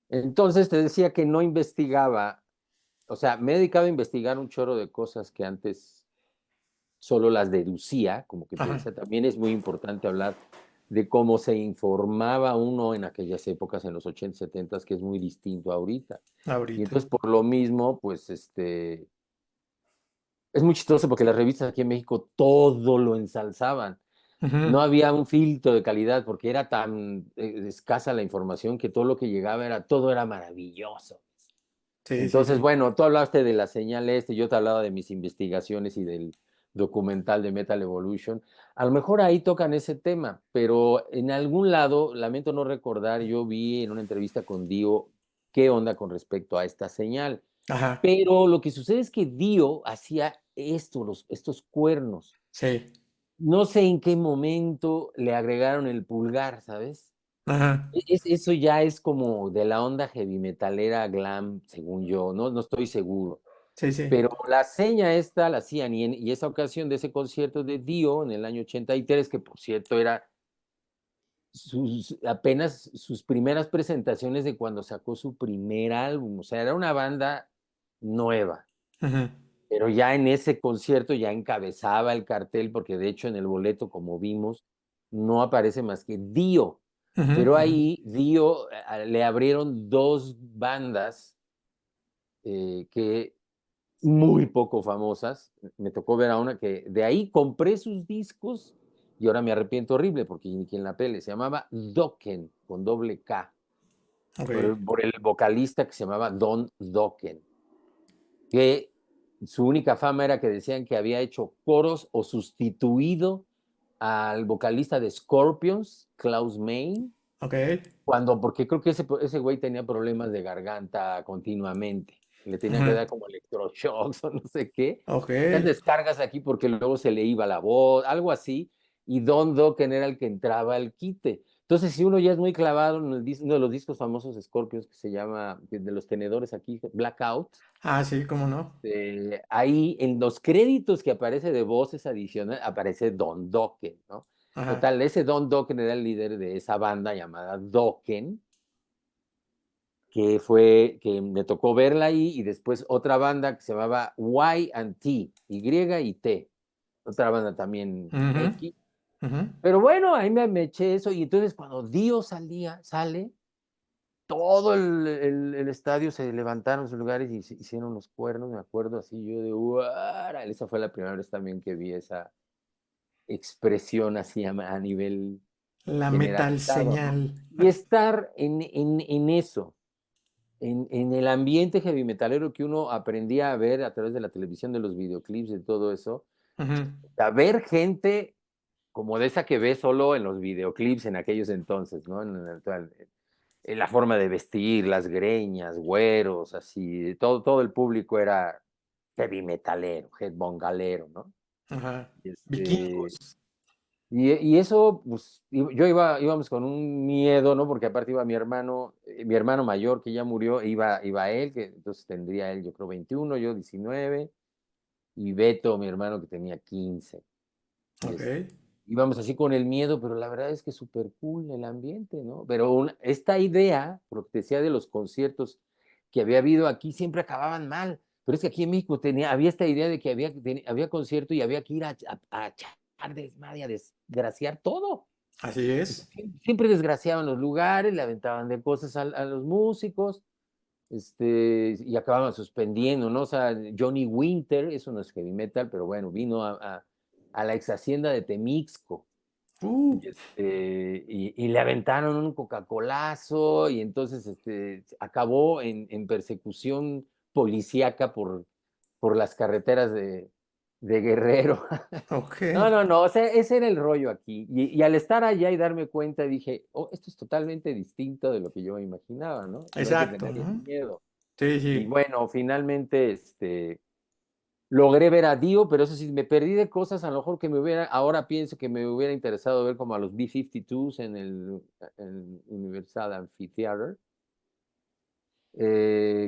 Entonces te decía que no investigaba, o sea, me he dedicado a investigar un chorro de cosas que antes solo las deducía, como que te Ajá, decía, también es muy importante hablar de cómo se informaba uno en aquellas épocas, en los 80, 70, que es muy distinto ahorita. Y ahorita. entonces, por lo mismo, pues, es muy chistoso porque las revistas aquí en México todo lo ensalzaban. Ujú. No había un filtro de calidad porque era tan escasa la información que todo lo que llegaba todo era maravilloso. Sí, sí, Entonces, sí. bueno, tú hablaste de la señal yo te hablaba de mis investigaciones y del documental de Metal Evolution. A lo mejor ahí tocan ese tema, pero en algún lado, lamento no recordar, yo vi en una entrevista con Dio qué onda con respecto a esta señal. Ajá, Pero lo que sucede es que Dio hacía estos cuernos. sí. No sé en qué momento le agregaron el pulgar, ¿sabes? Ajá, Eso ya es como de la onda heavy metalera glam, según yo, no estoy seguro. sí, sí. Pero la seña esta la hacían y esa ocasión de ese concierto de Dio en el año 83, que por cierto era apenas sus primeras presentaciones de cuando sacó su primer álbum, o sea, era una banda nueva. Ujú, Pero ya en ese concierto ya encabezaba el cartel, porque de hecho en el boleto, como vimos, no aparece más que Dio. ujú, Pero ujú. ahí Dio le abrieron dos bandas que muy poco famosas. Me tocó ver a una que de ahí compré sus discos y ahora me arrepiento horrible porque ni quien la pele. Se llamaba Dokken, con doble K, Ok. por el vocalista que se llamaba Don Dokken, que su única fama era que decían que había hecho coros o sustituido al vocalista de Scorpions, Klaus Meine, Ok. porque creo que ese güey tenía problemas de garganta continuamente. Le tenían que Ujú. dar como electroshocks o no sé qué. Ok. Haz descargas aquí porque luego se le iba la voz, algo así. Y Don Dokken era el que entraba al quite. Entonces, si uno ya es muy clavado en uno de los discos famosos de Scorpions que se llama, de los tenedores aquí, Blackout, Ah, sí, cómo no. ahí en los créditos que aparece de voces adicionales, aparece Don Dokken, ¿no? Ajá. Total, ese Don Dokken era el líder de esa banda llamada Dokken, que me tocó verla ahí, y después otra banda que se llamaba Y and T, Y y T, otra banda también Ujú, X. ujú. Pero bueno, ahí me eché eso, y entonces cuando Dio sale, todo el estadio se levantaron sus lugares y hicieron los cuernos, me acuerdo así yo de ¡guara! Esa fue la primera vez también que vi esa expresión así a nivel La metal generalizado, ¿no? señal. Y estar en eso, en el ambiente heavy metalero que uno aprendía a ver a través de la televisión, de los videoclips, de todo eso, Ujú. a ver gente como de esa que ves solo en los videoclips en aquellos entonces, ¿no? La forma de vestir, las greñas, güeros, así, todo el público era heavy metalero, headbangalero, ¿no? Ajá. Este, Vikingos. y eso, pues, íbamos con un miedo, ¿no? Porque aparte iba mi hermano mayor que ya murió, iba él, que entonces tendría él, yo creo, 21, yo 19, y Beto, mi hermano, que tenía 15. Ok. Íbamos así con el miedo, pero la verdad es que súper cool el ambiente, ¿no? Pero esta idea, lo que te decía de los conciertos que había habido aquí, siempre acababan mal. Pero es que aquí en México había esta idea de que había concierto y había que ir a echar desmadre, a desgraciar todo. Así es. Siempre desgraciaban los lugares, le aventaban de cosas a los músicos, y acababan suspendiendo, ¿no? O sea, Johnny Winter, eso no es heavy metal, pero bueno, vino a la ex hacienda de Temixco Uh, y le aventaron un Coca-Colazo y entonces acabó en persecución policíaca por las carreteras de Guerrero. ok. No, o sea, ese era el rollo aquí. Y al estar allá y darme cuenta, dije, oh, esto es totalmente distinto de lo que yo me imaginaba, ¿no? No hay que Exacto, tenerle ¿no? miedo. Sí, Y sí. bueno, finalmente, logré ver a Dio, pero eso sí, me perdí de cosas, a lo mejor ahora pienso que me hubiera interesado ver como a los B-52s en Universal Amphitheater,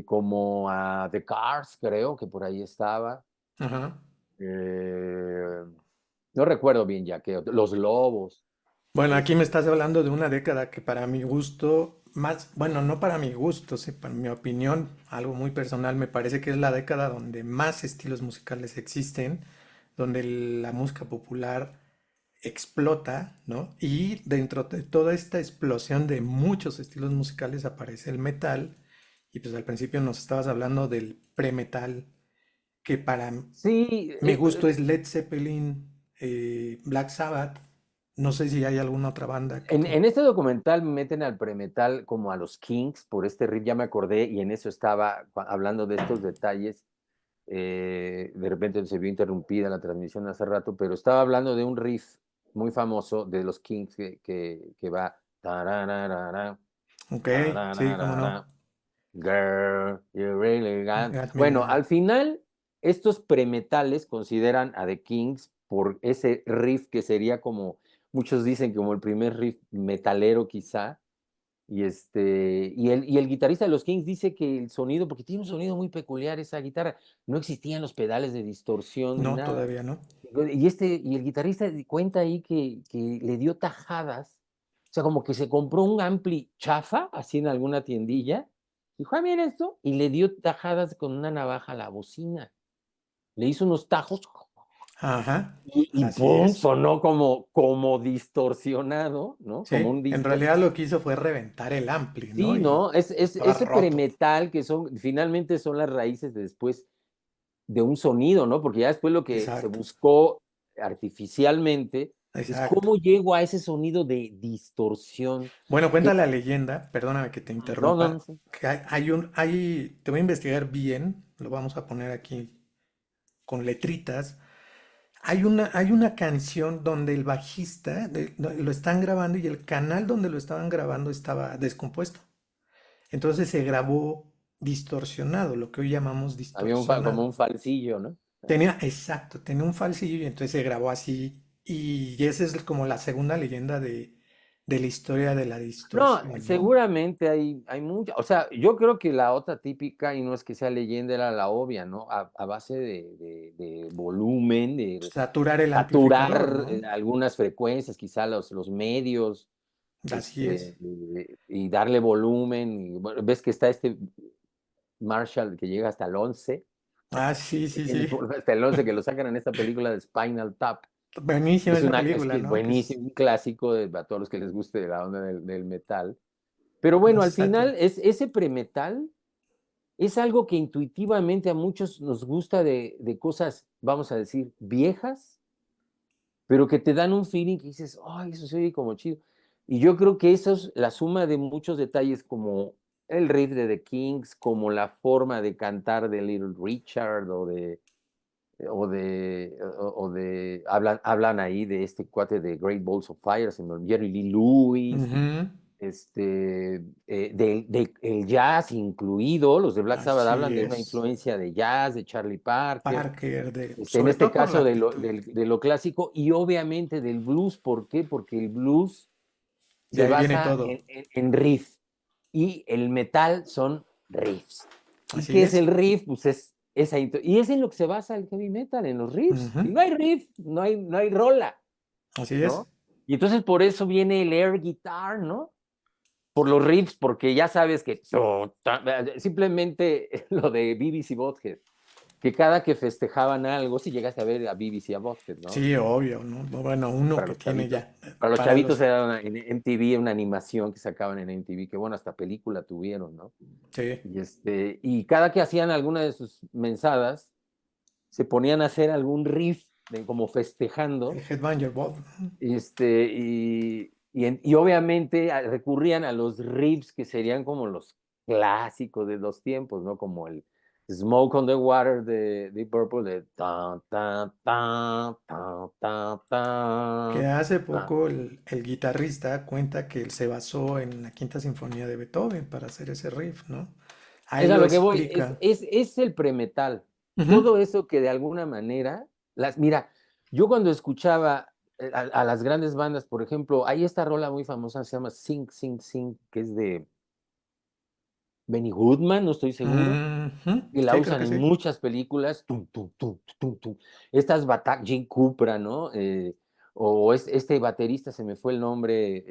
como a The Cars, creo que por ahí estaba. Ajá. eh, no recuerdo bien ya que los Lobos. Bueno, aquí me este, estás hablando de una década que para mi gusto más, bueno, no para mi gusto, sí, para mi opinión, algo muy personal, me parece que es la década donde más estilos musicales existen, donde la música popular explota, ¿no? Y dentro de toda esta explosión de muchos estilos musicales aparece el metal, y pues al principio nos estabas hablando del pre-metal, que para Sí, mi gusto es Led Zeppelin, Black Sabbath, no sé si hay alguna otra banda que... en este documental meten al premetal como a los Kings por este riff, ya me acordé, y en eso estaba hablando de estos detalles. De repente se vio interrumpida la transmisión hace rato, pero estaba hablando de un riff muy famoso de los Kings que va. Tarararara, Ok, sí, cómo no. tarararara, girl, you really got. Got me Bueno, there. al final, estos premetales consideran a The Kings por ese riff que sería como, muchos dicen como el primer riff metalero quizá, y el guitarrista de los Kings dice que el sonido, porque tiene un sonido muy peculiar esa guitarra, no existían los pedales de distorsión ni No, nada. todavía no. Y el guitarrista cuenta ahí que le dio tajadas, o sea, como que se compró un ampli chafa, así en alguna tiendilla, dijo, ah, mira esto, y le dio tajadas con una navaja a la bocina. Le hizo unos tajos Ajá, y así ¡pum! es. Sonó como distorsionado, ¿no? Como Sí, un en disco. realidad lo que hizo fue reventar el ampli, ¿no? Sí, Y ¿no? Es estaba ese roto. premetal que finalmente son las raíces de después de un sonido, ¿no? Porque ya después lo que se Exacto, buscó artificialmente es exacto. cómo llego a ese sonido de distorsión. Bueno, Que, cuenta la leyenda, perdóname que te no, no, no interrumpa, sé. que te voy a investigar bien, lo vamos a poner aquí con letritas. Hay una canción donde el bajista lo están grabando y el canal donde lo estaban grabando estaba descompuesto. Entonces se grabó distorsionado, lo que hoy llamamos Había como distorsionado. un falsillo, ¿no? Exacto, tenía un falsillo y entonces se grabó así. Y esa es como la segunda leyenda de la historia de la No, distorsión, ¿no? seguramente hay mucha, o sea, yo creo que la otra típica, y no es que sea leyenda, era la obvia, ¿no? A base de volumen, de Saturar el amplificador, saturar ¿no? algunas frecuencias, quizá los medios, Así es. y darle volumen. Y, bueno, ves que está este Marshall que llega hasta el 11, Ah, sí, que sí, tiene sí. hasta el 11 que lo sacan en esta película de Spinal Tap. Buenísima esa Es película, que ¿no? Que es buenísimo, un clásico a todos los que les guste de la onda del metal. Pero bueno, al exacto. final ese premetal es algo que intuitivamente a muchos nos gusta de cosas, vamos a decir, viejas, pero que te dan un feeling que dices, ay, eso se oye como chido. Y yo creo que eso es la suma de muchos detalles como el riff de The Kings, como la forma de cantar de Little Richard hablan ahí de este cuate de Great Balls of Fire, Jerry Lee Lewis, Ujú. el jazz incluido, los de Black Sabbath Así hablan de una es. influencia de jazz, de Charlie Parker, Parker, en sobre este todo por la caso actitud. de lo clásico y obviamente del blues. ¿Por qué? Porque el blues De se ahí viene basa todo. en riff y el metal son riffs. ¿Y Así qué es es. el riff? Pues es y es en lo que se basa el heavy metal, en los riffs. Ujú. Si no hay riff, no hay rola, Así es. ¿no? Y entonces por eso viene el air guitar, ¿no? Por los riffs, porque ya sabes que simplemente lo de BBC Bothead, que cada que festejaban algo, si llegaste a ver a BBC a Bothead, ¿no? Sí, obvio, ¿no? Bueno, uno Para que los tiene chavitos. ya. Para los Para chavitos los. era en MTV, una animación que sacaban en MTV, que bueno, hasta película tuvieron, ¿no? Sí. Y cada que hacían alguna de sus mensadas, se ponían a hacer algún riff como El festejando, Headbanger Bob. y obviamente recurrían a los riffs que serían como los clásicos de los tiempos, ¿no? Como el Smoke on the Water de Deep Purple, de ta, ta, ta, ta, ta, Que ta, hace ta. poco el guitarrista cuenta que él se basó en la Quinta Sinfonía de Beethoven para hacer ese riff, ¿no? Ahí Es a lo lo que voy, es, explica. es, es el premetal. Ujú. Todo eso que de alguna manera, mira, yo cuando escuchaba a las grandes bandas, por ejemplo, hay esta rola muy famosa, se llama Sing, Sing, Sing, que es de Benny Goodman, no estoy seguro, Ujú. y la Sí, creo usan que en sí. muchas películas. Tum, tum, tum, tum, tum. Estas batallas, Gene Cupra, ¿no? O este baterista, se me fue el nombre,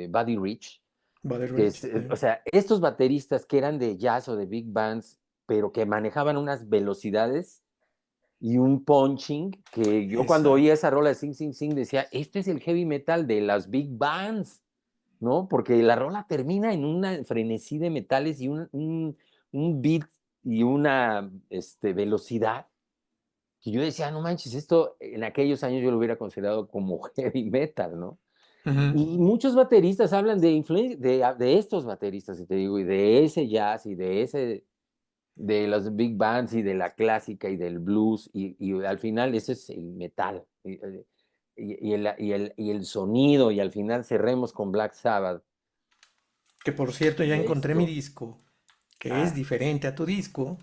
Buddy Rich, Buddy que Rich, es, o sí. sea, estos bateristas que eran de jazz o de big bands, pero que manejaban unas velocidades y un punching, que yo cuando oía Exacto. esa rola de Sing Sing Sing decía, este es el heavy metal de las big bands, ¿no? Porque la rola termina en una frenesí de metales y un beat y una velocidad que yo decía, no manches, esto en aquellos años yo lo hubiera considerado como heavy metal, ¿no? Ujú. Y muchos bateristas hablan de influencia, de estos bateristas, y te digo, y de ese jazz y de los big bands y de la clásica y del blues, y al final ese es el metal, y el sonido, y al final cerremos con Black Sabbath. Que por cierto, ya Y encontré mi esto, disco, que es ah, diferente a tu disco.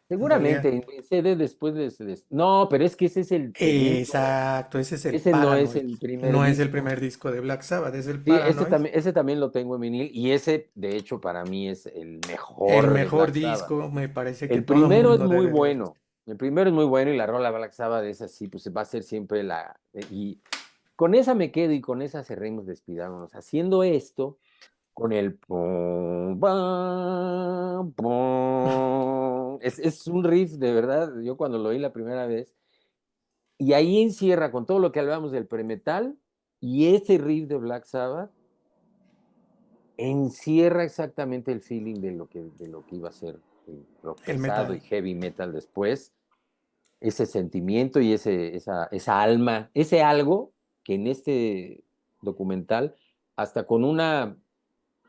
En seguramente realidad, en CD después no, pero es que ese es el segundo, exacto, ese es el ese no es Paranoid. el primer No es el disco. primer disco de Black Sabbath, es el Sí, Paranoid. ese también lo tengo en vinil, y ese, de hecho, para mí es el El mejor de mejor Black Sabbath. disco, me parece que El todo primero es mundo muy debe de haber bueno. visto. El primero es muy bueno, y la rola Black Sabbath es así, pues va a ser siempre y con esa me quedo, y con esa cerremos, despidámonos. Haciendo esto, con el pum, pam, pum. Es un riff, de verdad, yo cuando lo oí la primera vez, y ahí encierra con todo lo que hablamos del premetal, y ese riff de Black Sabbath encierra exactamente el feeling de lo que iba a ser el rock El pesado y metal. heavy metal después, ese sentimiento y esa alma, ese algo que en este documental, hasta con una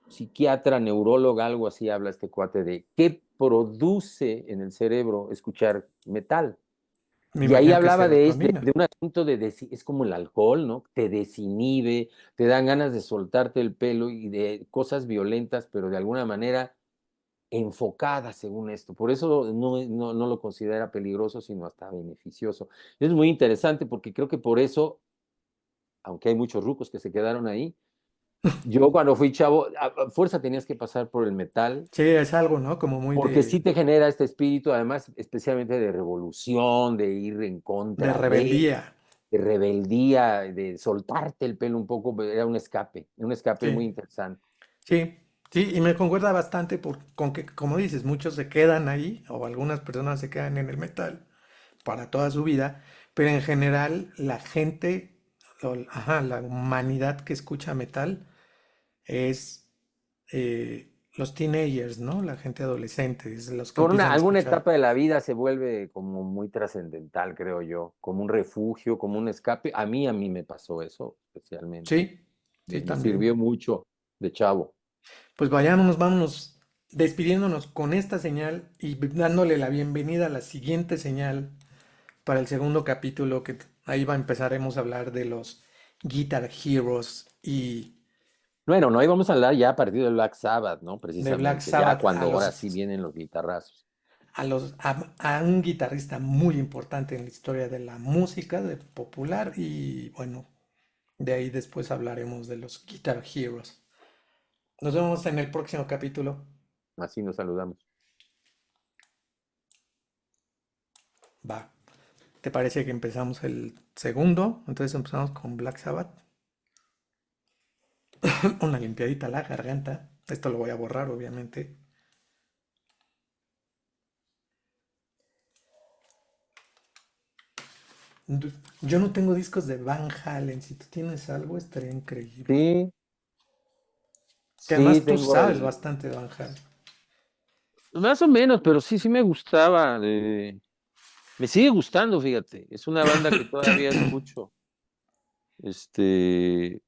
psiquiatra, neuróloga, algo así habla este cuate de qué produce en el cerebro escuchar metal. Me Y ahí imagino que hablaba de, este, serotonina. de un asunto es como el alcohol, ¿no? Te desinhibe, te dan ganas de soltarte el pelo y de cosas violentas, pero de alguna manera enfocadas según esto. Por eso no lo considera peligroso, sino hasta beneficioso. Es muy interesante porque creo que por eso, aunque hay muchos rucos que se quedaron ahí, yo cuando fui chavo, a fuerza tenías que pasar por el metal, Sí, es algo, ¿no? Como muy porque sí te genera este espíritu, además, especialmente de revolución, de ir en de contra rebeldía. de rebeldía, de soltarte el pelo un poco, era un escape muy Sí, interesante. sí, sí, y me concuerda bastante con que, como dices, muchos se quedan ahí, o algunas personas se quedan en el metal para toda su vida, pero en general la gente, la humanidad que escucha metal es los teenagers, ¿no? La gente adolescente, es los que Por empiezan a alguna escuchar. etapa de la vida se vuelve como muy trascendental, creo yo, como un refugio, como un escape. A mí me pasó eso especialmente. Sí, sí, Me también. sirvió mucho de chavo. Pues vayámonos, vámonos despidiéndonos con esta señal y dándole la bienvenida a la siguiente señal para el segundo capítulo, que ahí empezaremos a hablar de los Guitar Heroes y Bueno, no íbamos a hablar ya a partir del Black Sabbath, ¿no? de Black Precisamente, ya Sabbath cuando ahora sí vienen los guitarrazos. a un guitarrista muy importante en la historia de la música de popular y bueno, de ahí después hablaremos de los Guitar Heroes. Nos vemos en el próximo capítulo. Así nos saludamos. Va. ¿Te parece que empezamos el segundo? Entonces empezamos con Black Sabbath. Una limpiadita a la garganta. Esto lo voy a borrar, obviamente. Yo no tengo discos de Van Halen. Si tú tienes algo, estaría increíble. Sí, Que sí, además tú tengo sabes el. bastante de Van Halen. Más o menos, pero sí, sí me gustaba. Me sigue gustando, fíjate. Es una banda que todavía escucho. Este,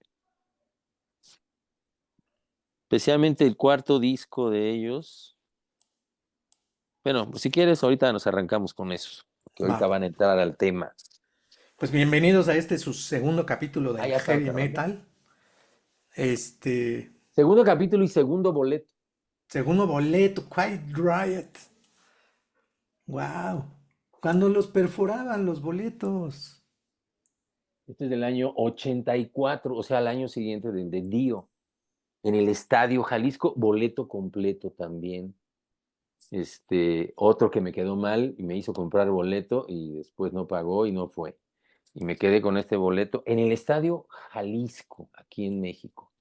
especialmente el cuarto disco de ellos. Bueno, si quieres, ahorita nos arrancamos con eso, porque Va. ahorita van a entrar al tema. Pues bienvenidos a este su segundo capítulo Ah, del ya estamos heavy grabando. metal. Este, Segundo capítulo y segundo boleto. segundo boleto, Quiet Riot. Wow. Cuando los perforaban los boletos. Este es del año 84, o sea, al año siguiente del de Dio, en el Estadio Jalisco, boleto completo también. Otro que me quedó mal y me hizo comprar boleto y después no pagó y no fue. Y me quedé con este boleto en el Estadio Jalisco, aquí en México.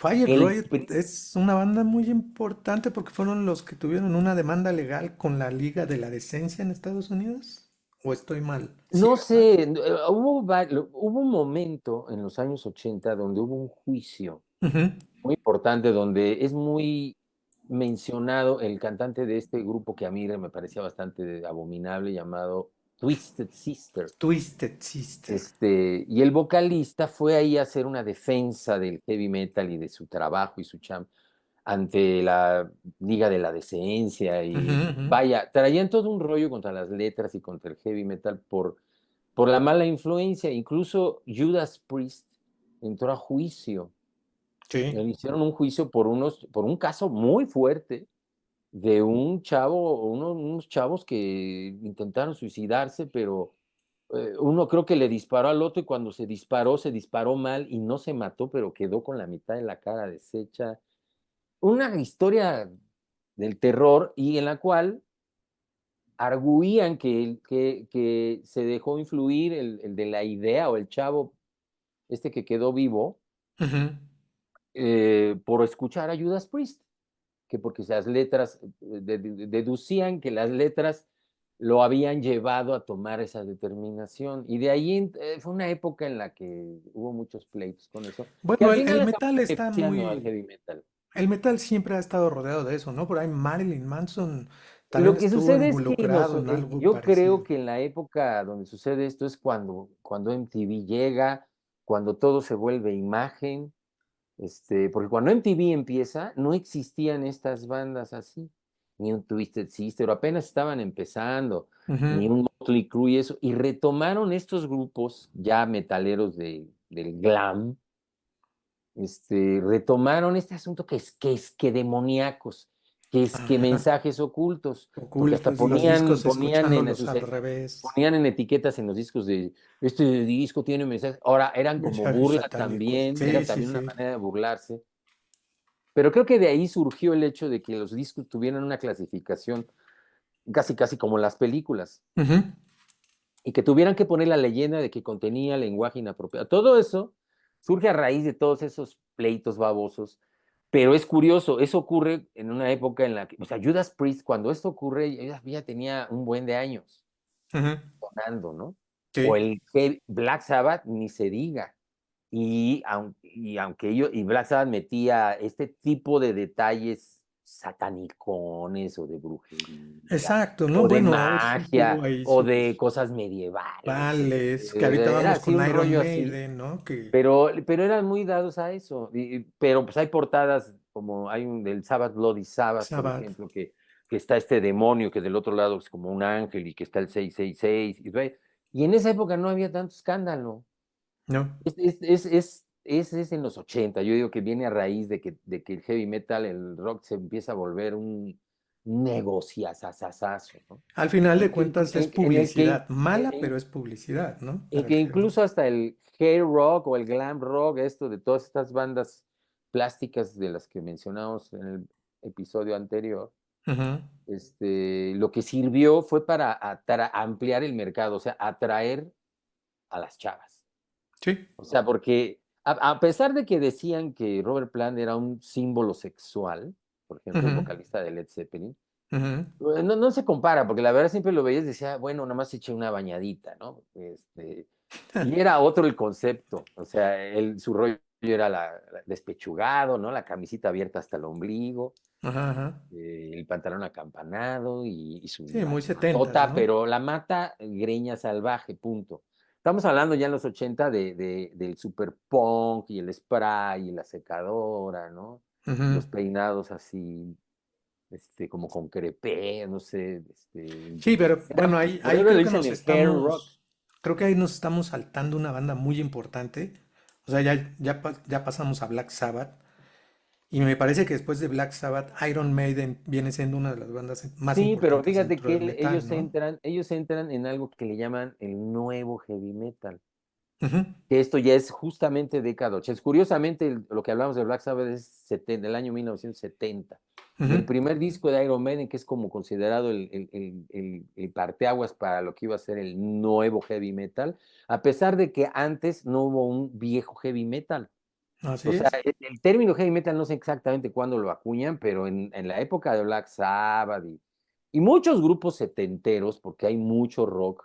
Quiet El, Riot pri- es una banda muy importante porque fueron los que tuvieron una demanda legal con la Liga de la Decencia en Estados Unidos. ¿O estoy mal? Sí, no ¿verdad? sé, hubo un momento en los años 80 donde hubo un juicio Ujú. muy importante donde es muy mencionado el cantante de este grupo que a mí me parecía bastante abominable llamado Twisted Sister. Twisted Sister. Y el vocalista fue ahí a hacer una defensa del heavy metal y de su trabajo y su champ ante la Liga de la Decencia Ujú, y ujú. vaya, traían todo un rollo contra las letras y contra el heavy metal por la mala influencia. Incluso Judas Priest entró a juicio. Sí. Le hicieron un juicio por un caso muy fuerte de un chavo, unos chavos que intentaron suicidarse, pero uno creo que le disparó al otro y cuando se disparó mal y no se mató, pero quedó con la mitad de la cara deshecha. Una historia del terror y en la cual arguían que se dejó influir el de la idea o el chavo, este que quedó vivo, Ujú. por escuchar a Judas Priest, que porque las letras, deducían que las letras lo habían llevado a tomar esa determinación. Y de ahí fue una época en la que hubo muchos pleitos con eso, que Bueno, al el final se metal fue está beneficiando al muy... heavy metal. El metal siempre ha estado rodeado de eso, ¿no? Por ahí Marilyn Manson también Lo que estuvo sucede es que involucrado en algo yo creo parecido. que en la época donde sucede esto es cuando MTV llega, cuando todo se vuelve imagen, porque cuando MTV empieza, no existían estas bandas así, ni un Twisted Sister, apenas estaban empezando, Ujú. ni un Motley Crue y eso, y retomaron estos grupos ya metaleros del glam, retomaron este asunto que demoníacos, que Ajá. mensajes ocultos, porque hasta Ocultos y los discos escuchándolos al revés. ponían en etiquetas en los discos de este disco tiene mensajes, ahora eran como Mensajes burla satánicos. también, Sí, era sí, también una sí. manera de burlarse, pero creo que de ahí surgió el hecho de que los discos tuvieran una clasificación casi casi como las películas Ujú, y que tuvieran que poner la leyenda de que contenía lenguaje inapropiado. Todo eso surge a raíz de todos esos pleitos babosos, pero es curioso, eso ocurre en una época en la que, o sea, Judas Priest, cuando esto ocurre, ella ya tenía un buen de años ujú. sonando, ¿no? O Sí. el Black Sabbath, ni se diga. Y aunque y Black Sabbath metía este tipo de detalles satanicones o de brujería Exacto, ¿no? o de Bueno, sí tuvo magia ahí o de sus cosas medievales, vales, que ahorita era vamos así con un Iron rollo así, Maiden, ¿no? Que, pero eran muy dados a eso. Pero pues hay portadas como hay un del Sabbath Bloody Sabbath, por Sabbath, ejemplo, que está este demonio que del otro lado es como un ángel y que está el 666. Y en esa época no había tanto escándalo. ¿no? Es en los 80. Yo digo que viene a raíz de que el heavy metal, el rock, se empieza a volver un negociazazazazo, ¿no? Al final de En, que- cuentas es en el que, publicidad, mala, pero en- es publicidad, ¿no? en Para el que género. incluso hasta el hair rock o el glam rock, esto de todas estas bandas plásticas de las que mencionamos en el episodio anterior, Ujú. lo que sirvió fue para ampliar el mercado, o sea, atraer a las chavas. Sí. O sea, porque a pesar de que decían que Robert Plant era un símbolo sexual, por ejemplo, el Ujú, vocalista de Led Zeppelin, ujú. no se compara, porque la verdad siempre lo veías y decía, bueno, nada más eché una bañadita, ¿no? Y era otro el concepto, o sea, su rollo era despechugado, ¿no? La camisita abierta hasta el ombligo, Ajá, ajá. el pantalón acampanado y su Sí, muy setentas, matota, ¿no? pero la mata greña salvaje, punto. Estamos hablando ya en los 80 del super punk y el spray y la secadora, ¿no? Ujú. Los peinados así, como con crepé, no sé, Sí, pero bueno, por ahí eso le creo que dicen nos el hair rock. estamos, creo que ahí nos estamos saltando una banda muy importante. O sea, ya pasamos a Black Sabbath. Y me parece que después de Black Sabbath, Iron Maiden viene siendo una de las bandas más Sí, pero importantes fíjate dentro que del metal, ¿no? ellos entran en algo que le llaman el nuevo heavy metal. Ujú, Que esto ya es justamente década 80. Curiosamente, lo que hablamos de Black Sabbath es del año 1970. Y ujú. el primer disco de Iron Maiden, que es como considerado el parteaguas para lo que iba a ser el nuevo heavy metal, a pesar de que antes no hubo un viejo heavy metal. Así O sea, es. el término heavy metal no sé exactamente cuándo lo acuñan, pero en la época de Black Sabbath y muchos grupos setenteros, porque hay mucho rock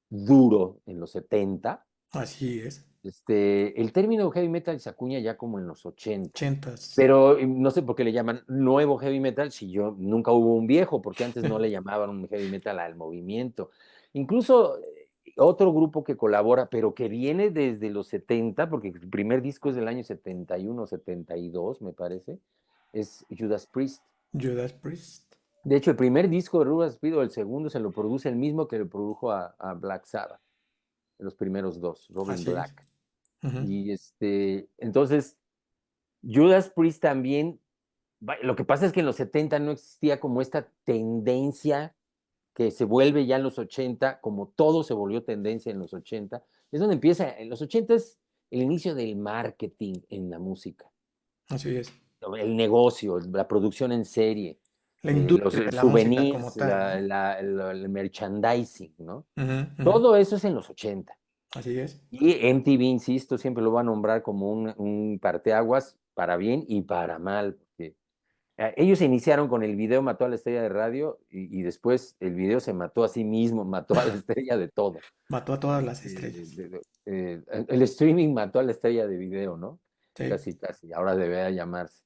duro en los 70. Así es. El término heavy metal se acuña ya como en los 80. Ochentas. Pero no sé por qué le llaman nuevo heavy metal si yo nunca hubo un viejo, porque antes no le llamaban un heavy metal al movimiento. Incluso otro grupo que colabora, pero que viene desde los 70, porque el primer disco es del año 71, 72, me parece, es Judas Priest. Judas Priest. De hecho, el primer disco de Judas Priest, o el segundo, se lo produce el mismo que le produjo a Black Sabbath, los primeros dos, Robin Así es. Black. Ujú. Y entonces, Judas Priest también, lo que pasa es que en los 70 no existía como esta tendencia que se vuelve ya en los 80, como todo se volvió tendencia en los 80. Es donde empieza, en los 80 es el inicio del marketing en la música, Así es. el negocio, la producción en serie, La los industria de la música como souvenirs, tal, ¿no? el merchandising, ¿no? Ujú, ujú. Todo eso es en los 80. Así es. Y MTV, insisto, siempre lo va a nombrar como un parteaguas para bien y para mal, porque ellos se iniciaron con el video Mató a la estrella de radio y después el video se mató a sí mismo, mató a la estrella de todo. Mató a todas las estrellas. El streaming mató a la estrella de video, ¿no? Sí. Casi, casi, ahora debería llamarse.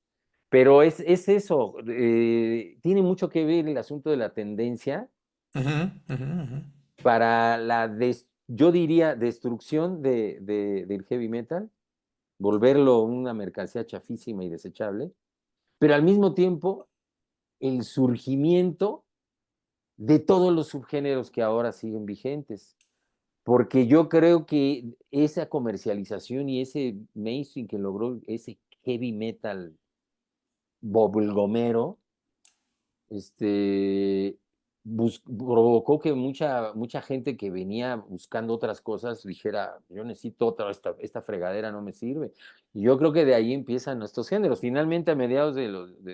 Pero es eso, tiene mucho que ver el asunto de la tendencia Ujú, ujú, ujú. para yo diría, destrucción del heavy metal, volverlo una mercancía chafísima y desechable, pero al mismo tiempo el surgimiento de todos los subgéneros que ahora siguen vigentes. Porque yo creo que esa comercialización y ese mainstream que logró ese heavy metal bubblegomero, este, provocó que mucha gente que venía buscando otras cosas dijera, yo necesito otra, esta fregadera no me sirve. Y yo creo que de ahí empiezan nuestros géneros. Finalmente, a mediados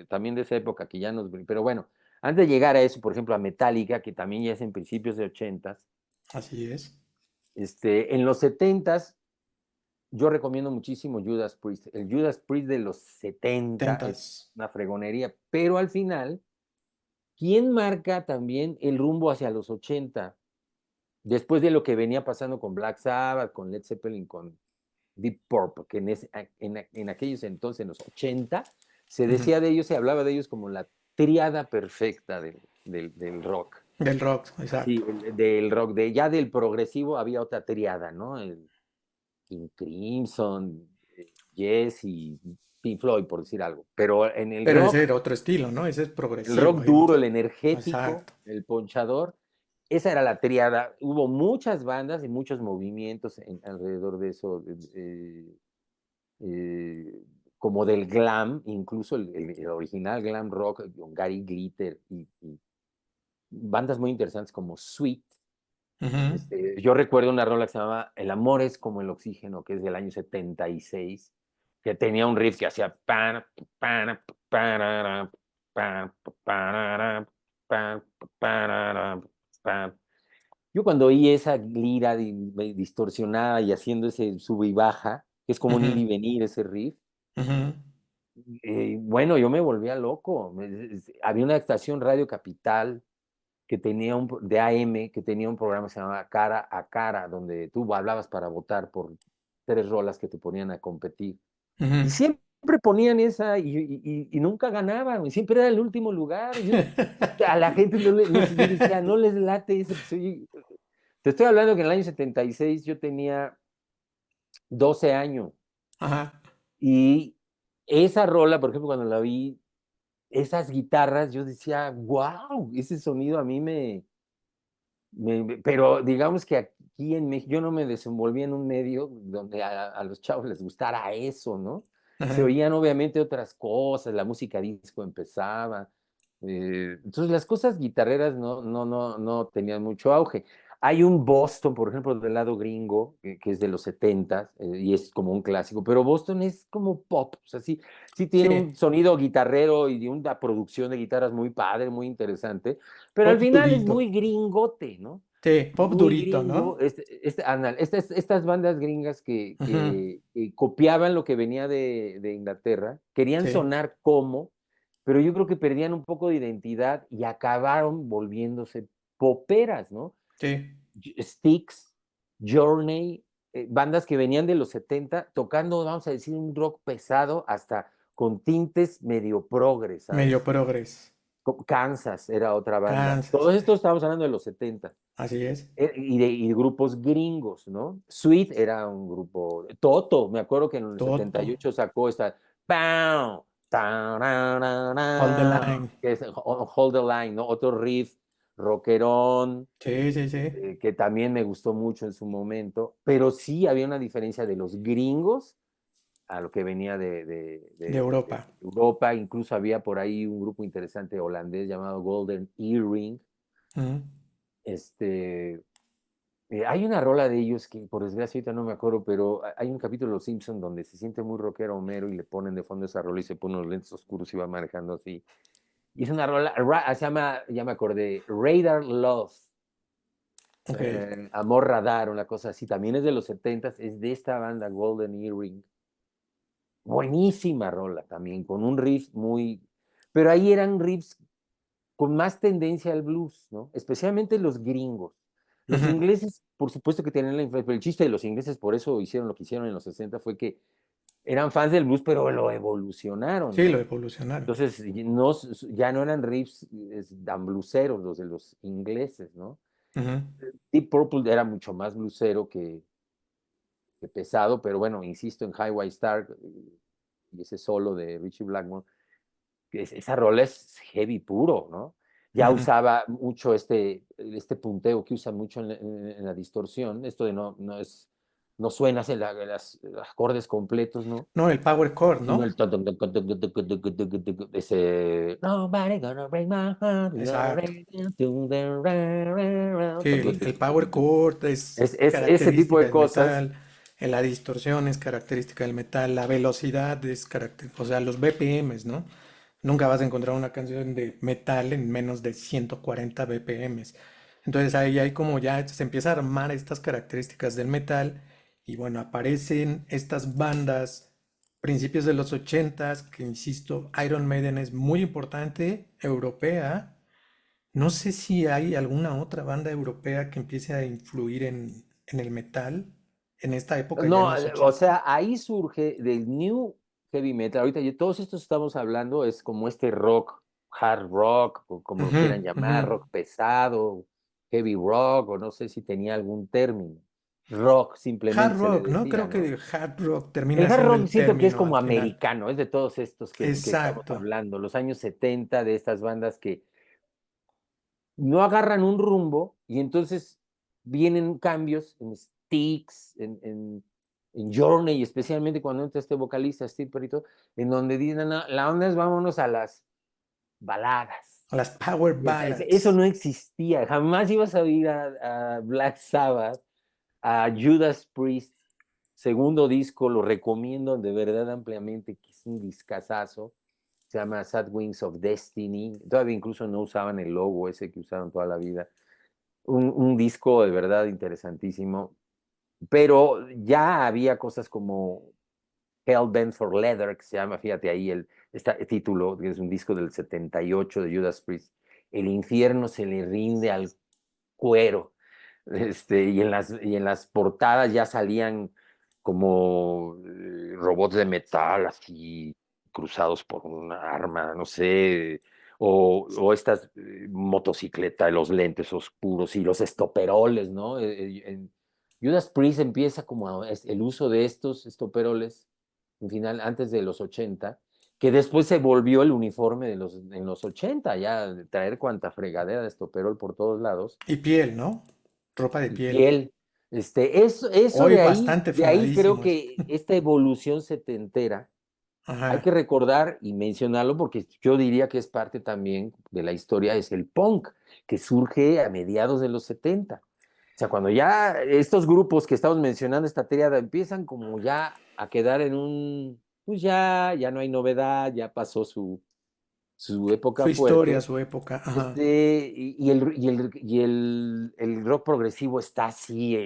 también de esa época que ya pero bueno, antes de llegar a eso, por ejemplo, a Metallica, que también ya es en principios de ochentas, Así es. en los setentas, yo recomiendo muchísimo Judas Priest. El Judas Priest de los 70 es Tentas. una fregonería, pero al final ¿quién marca también el rumbo hacia los 80? Después de lo que venía pasando con Black Sabbath, con Led Zeppelin, con Deep Purple, que en aquellos entonces, en los 80, se Ujú. decía de ellos, se hablaba de ellos como la tríada perfecta del rock. Del rock, exacto. Sí, del rock, ya del progresivo había otra tríada, ¿no? King Crimson, Yes y Pink Floyd, por decir algo. Pero en Pero ese era otro estilo, ¿no? Ese es el progresivo, rock digamos. duro, el energético, Exacto. el ponchador, esa era la tríada. Hubo muchas bandas y muchos movimientos alrededor de eso, eh, como del glam, incluso el original glam rock, con Gary Glitter y bandas muy interesantes como Sweet. Ujú, Yo recuerdo una rola que se llamaba El amor es como el oxígeno, que es del año 76, que tenía un riff que hacía pan, pan, pan, pan, pan, pan, pan, pan. Yo cuando oí esa lira distorsionada y haciendo ese sube y baja, que es como un ir ujú, y venir ese riff, ujú, bueno, yo me volvía loco. Había una estación Radio Capital que tenía de AM, que tenía un programa que se llamaba Cara a Cara, donde tú hablabas para votar por tres rolas que te ponían a competir. ujú. Y siempre ponían esa y nunca ganaban, siempre era el último lugar. A la gente no sé, yo decía, no les late ese. Pues, oye, te estoy hablando que en el año 76 yo tenía 12 años Ajá. y esa rola, por ejemplo, cuando la vi, esas guitarras, yo decía, wow, ese sonido a mí pero digamos que aquí en México yo no me desenvolví en un medio donde a los chavos les gustara eso, ¿no? Se Ajá. oían obviamente otras cosas, la música disco empezaba, entonces las cosas guitarreras no tenían mucho auge. Hay un Boston, por ejemplo, del lado gringo, que es de los 70 y es como un clásico, pero Boston es como pop, o sea, sí tiene un Sí. sonido guitarrero y de una producción de guitarras muy padre, muy interesante, pero al Pop final es purito. muy gringote, ¿no? Sí, pop muy durito, gringo, ¿no? ándale, estas bandas gringas Ujú, que copiaban lo que venía de Inglaterra, querían sí, sonar como, pero yo creo que perdían un poco de identidad y acabaron volviéndose poperas, ¿no? sí, Styx, Journey, bandas que venían de los 70 tocando, vamos a decir, un rock pesado hasta con tintes medio progres, medio ¿sabes? progres. Kansas era otra banda. Kansas, Todo esto estamos hablando de los 70 así es. y grupos gringos, ¿no? Sweet era un grupo. Toto, me acuerdo que en el Toto, 78 sacó esta. ¡Pam! Hold the ¡Tararara! Line. Que es Hold the Line, ¿no? Otro riff rockerón, Sí, sí, sí. que también me gustó mucho en su momento, pero sí había una diferencia de los gringos a lo que venía De de Europa. Europa. Incluso había por ahí un grupo interesante holandés llamado Golden Earring. Ujú. Este, hay una rola de ellos que por desgracia ahorita no me acuerdo, pero hay un capítulo de Los Simpson donde se siente muy rockero Homero y le ponen de fondo esa rola y se pone unos lentes oscuros y va manejando así. Y es una rola, se llama, ya me acordé, Radar Love, Ok. Amor Radar, una cosa así. También es de los 70, es de esta banda Golden Earring. Buenísima rola también, con un riff muy... Pero ahí eran riffs con más tendencia al blues, ¿no? Especialmente los gringos. Los Ujú. ingleses, por supuesto que tienen la influencia, pero el chiste de los ingleses, por eso hicieron lo que hicieron en los 60, fue que eran fans del blues, pero lo evolucionaron, Sí, lo ¿no? evolucionaron. Entonces, no, ya no eran riffs tan blueseros los de los ingleses, ¿no? Ujú. Deep Purple era mucho más bluesero que pesado, pero bueno, insisto en Highway Star y ese solo de Richie Blackmore, esa rola es heavy puro, ¿no? Ya Ujú. usaba mucho este punteo que usa mucho en la distorsión, esto de no suenas los acordes completos, ¿no? No, el Power Chord, Sino ¿no? el ese Nobody gonna break my heart, Exacto. Sí, el Power Chord es ese tipo característica de del cosas. metal, la distorsión es característica del metal, la velocidad es característica, o sea, los BPMs, ¿no? Nunca vas a encontrar una canción de metal en menos de 140 BPMs. Entonces ahí hay como ya se empieza a armar estas características del metal y bueno, aparecen estas bandas principios de los 80s, que insisto, Iron Maiden es muy importante, europea. No sé si hay alguna otra banda europea que empiece a influir en el metal en esta época ya en No, los o 80. sea, ahí surge del new heavy metal. Ahorita todos estos estamos hablando es como este rock, hard rock, o como lo Ujú, quieran ujú. llamar, rock pesado, heavy rock, o no sé si tenía algún término. Rock Hard simplemente se le rock, ¿no? decía, Creo ¿no? que hard rock El termina hard siendo rock el siento que es término al como final. americano, es de todos estos que estamos Exacto. hablando, los años 70 de estas bandas que no agarran un rumbo y entonces vienen cambios en Styx, en Journey, especialmente cuando entra este vocalista, Steve Perito, en donde dicen, "No, la onda es vámonos a las baladas. Las power Eso ballads. no existía, jamás ibas a oír a Black Sabbath, a Judas Priest, segundo disco, lo recomiendo de verdad ampliamente, que es un discazazo, se llama Sad Wings of Destiny, todavía incluso no usaban el logo ese que usaron toda la vida, un disco de verdad interesantísimo, pero ya había cosas como Hell Bent for Leather, que se llama, fíjate ahí este título, que es un disco del 78 de Judas Priest, el infierno se le rinde al cuero, y en las portadas ya salían como robots de metal así cruzados por una arma, no sé, o estas motocicletas, los lentes oscuros y los estoperoles, ¿no? En Judas Priest empieza como el uso de estos estoperoles, en final, antes de los 80, que después se volvió el uniforme en los 80, ya traer cuanta fregadera de estoperol por todos lados Y piel, ¿no? Ropa de y piel. piel. Eso Hoy bastante de ahí creo fumadísimos. que esta evolución setentera, hay que Ajá. recordar y mencionarlo porque yo diría que es parte también de la historia, es el punk, que surge a mediados de los 70. O sea, cuando ya estos grupos que estamos mencionando, esta triada, empiezan como ya a quedar en un, pues ya no hay novedad, ya pasó su época Su historia, fuerte. su época, ajá. El rock progresivo está así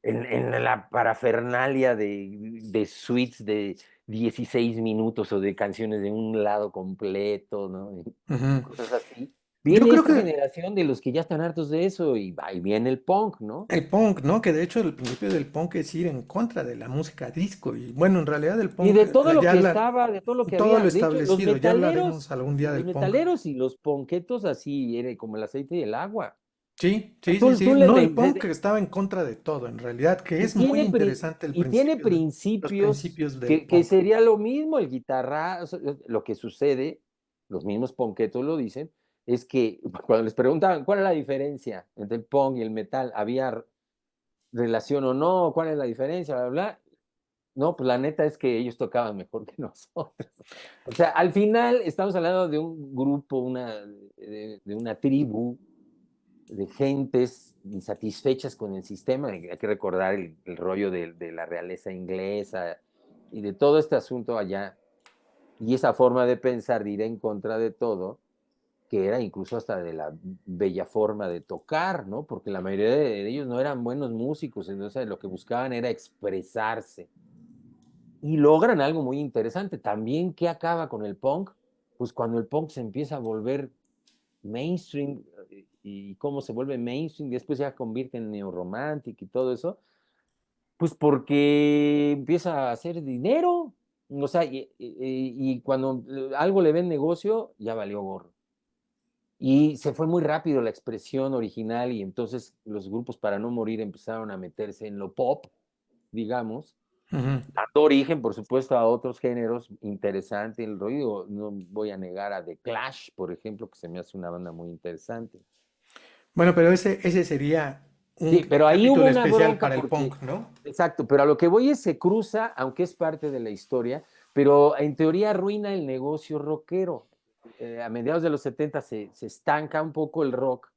en la parafernalia de suites de 16 minutos o de canciones de un lado completo, ¿no? Y Ujú. cosas así. Yo Viene creo esta que generación de los que ya están hartos de eso y ahí viene el punk, ¿no? el punk, ¿no? Que de hecho el principio del punk es ir en contra de la música disco. Y bueno, en realidad el Y punk, de todo lo ya que estaba, de todo lo que todo lo había. De hecho, establecido, ya hablaremos algún día los del punk. metaleros y los ponquetos así, era como el aceite y el agua. Sí, sí, sí, Tú sí. le No, el ven- punk estaba en contra de todo, en realidad, que y es muy tiene, pri- interesante el y tiene principio los principios principios del que punk. sería lo mismo el guitarra, o sea, lo que sucede, los mismos ponquetos lo dicen, es que cuando les preguntaban cuál es la diferencia entre el punk y el metal, había relación o no, cuál es la diferencia, bla, bla, bla. No, pues la neta es que ellos tocaban mejor que nosotros. O sea, al final estamos hablando de un grupo, de una tribu de gentes insatisfechas con el sistema. Hay que recordar el rollo de la realeza inglesa y de todo este asunto allá. Y esa forma de pensar de ir en contra de todo, que era incluso hasta de la bella forma de tocar, ¿no? Porque la mayoría de ellos no eran buenos músicos, entonces lo que buscaban era expresarse. Y logran algo muy interesante. También, ¿qué acaba con el punk? Pues cuando el punk se empieza a volver mainstream y cómo se vuelve mainstream, después ya convierte en neorromantic y todo eso, pues porque empieza a hacer dinero, o sea, y cuando algo le ven negocio, ya valió gorro. Y se fue muy rápido la expresión original y entonces los grupos para no morir empezaron a meterse en lo pop, digamos, Ujú. dando origen, por supuesto, a otros géneros interesantes. El rollo, no voy a negar a The Clash, por ejemplo, que se me hace una banda muy interesante. Bueno, pero ese sería Sí, un pero ahí hubo capítulo una especial bronca para el porque, punk, ¿no? exacto, pero a lo que voy es se cruza, aunque es parte de la historia, pero en teoría arruina el negocio rockero. A mediados de los 70 se estanca un poco el rock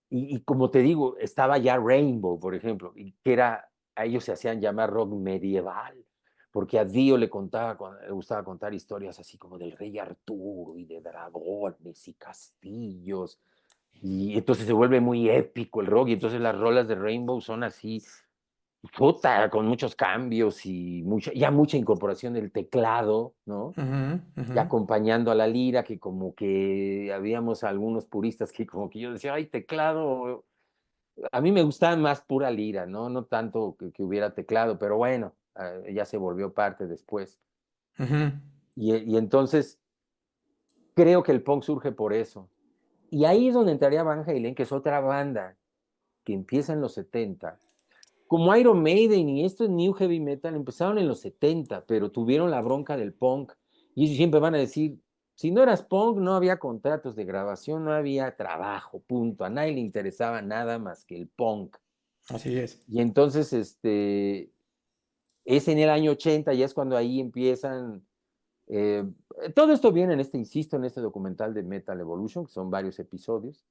y como te digo, estaba ya Rainbow, por ejemplo, y que era, a ellos se hacían llamar rock medieval, porque a Dio le gustaba contar historias así como del rey Arturo y de dragones y castillos. Y entonces se vuelve muy épico el rock, y entonces las rolas de Rainbow son así, puta, con muchos cambios y ya mucha incorporación del teclado, ¿no? Ujú, ujú. Y acompañando a la lira, que como que habíamos algunos puristas que como que yo decía, ay, teclado, a mí me gustaba más pura lira, ¿no? No tanto que hubiera teclado, pero bueno, ya se volvió parte después. Ujú. Y entonces creo que el punk surge por eso. Y ahí es donde entraría Van Halen, que es otra banda que empieza en los 70 como Iron Maiden y esto es New Heavy Metal, empezaron en los 70 pero tuvieron la bronca del punk. Y ellos siempre van a decir, si no eras punk, no había contratos de grabación, no había trabajo, punto. A nadie le interesaba nada más que el punk. Así es. Y entonces, es en el año 80 ya es cuando ahí empiezan. eh, Todo esto viene insisto, en este documental de Metal Evolution, que son varios episodios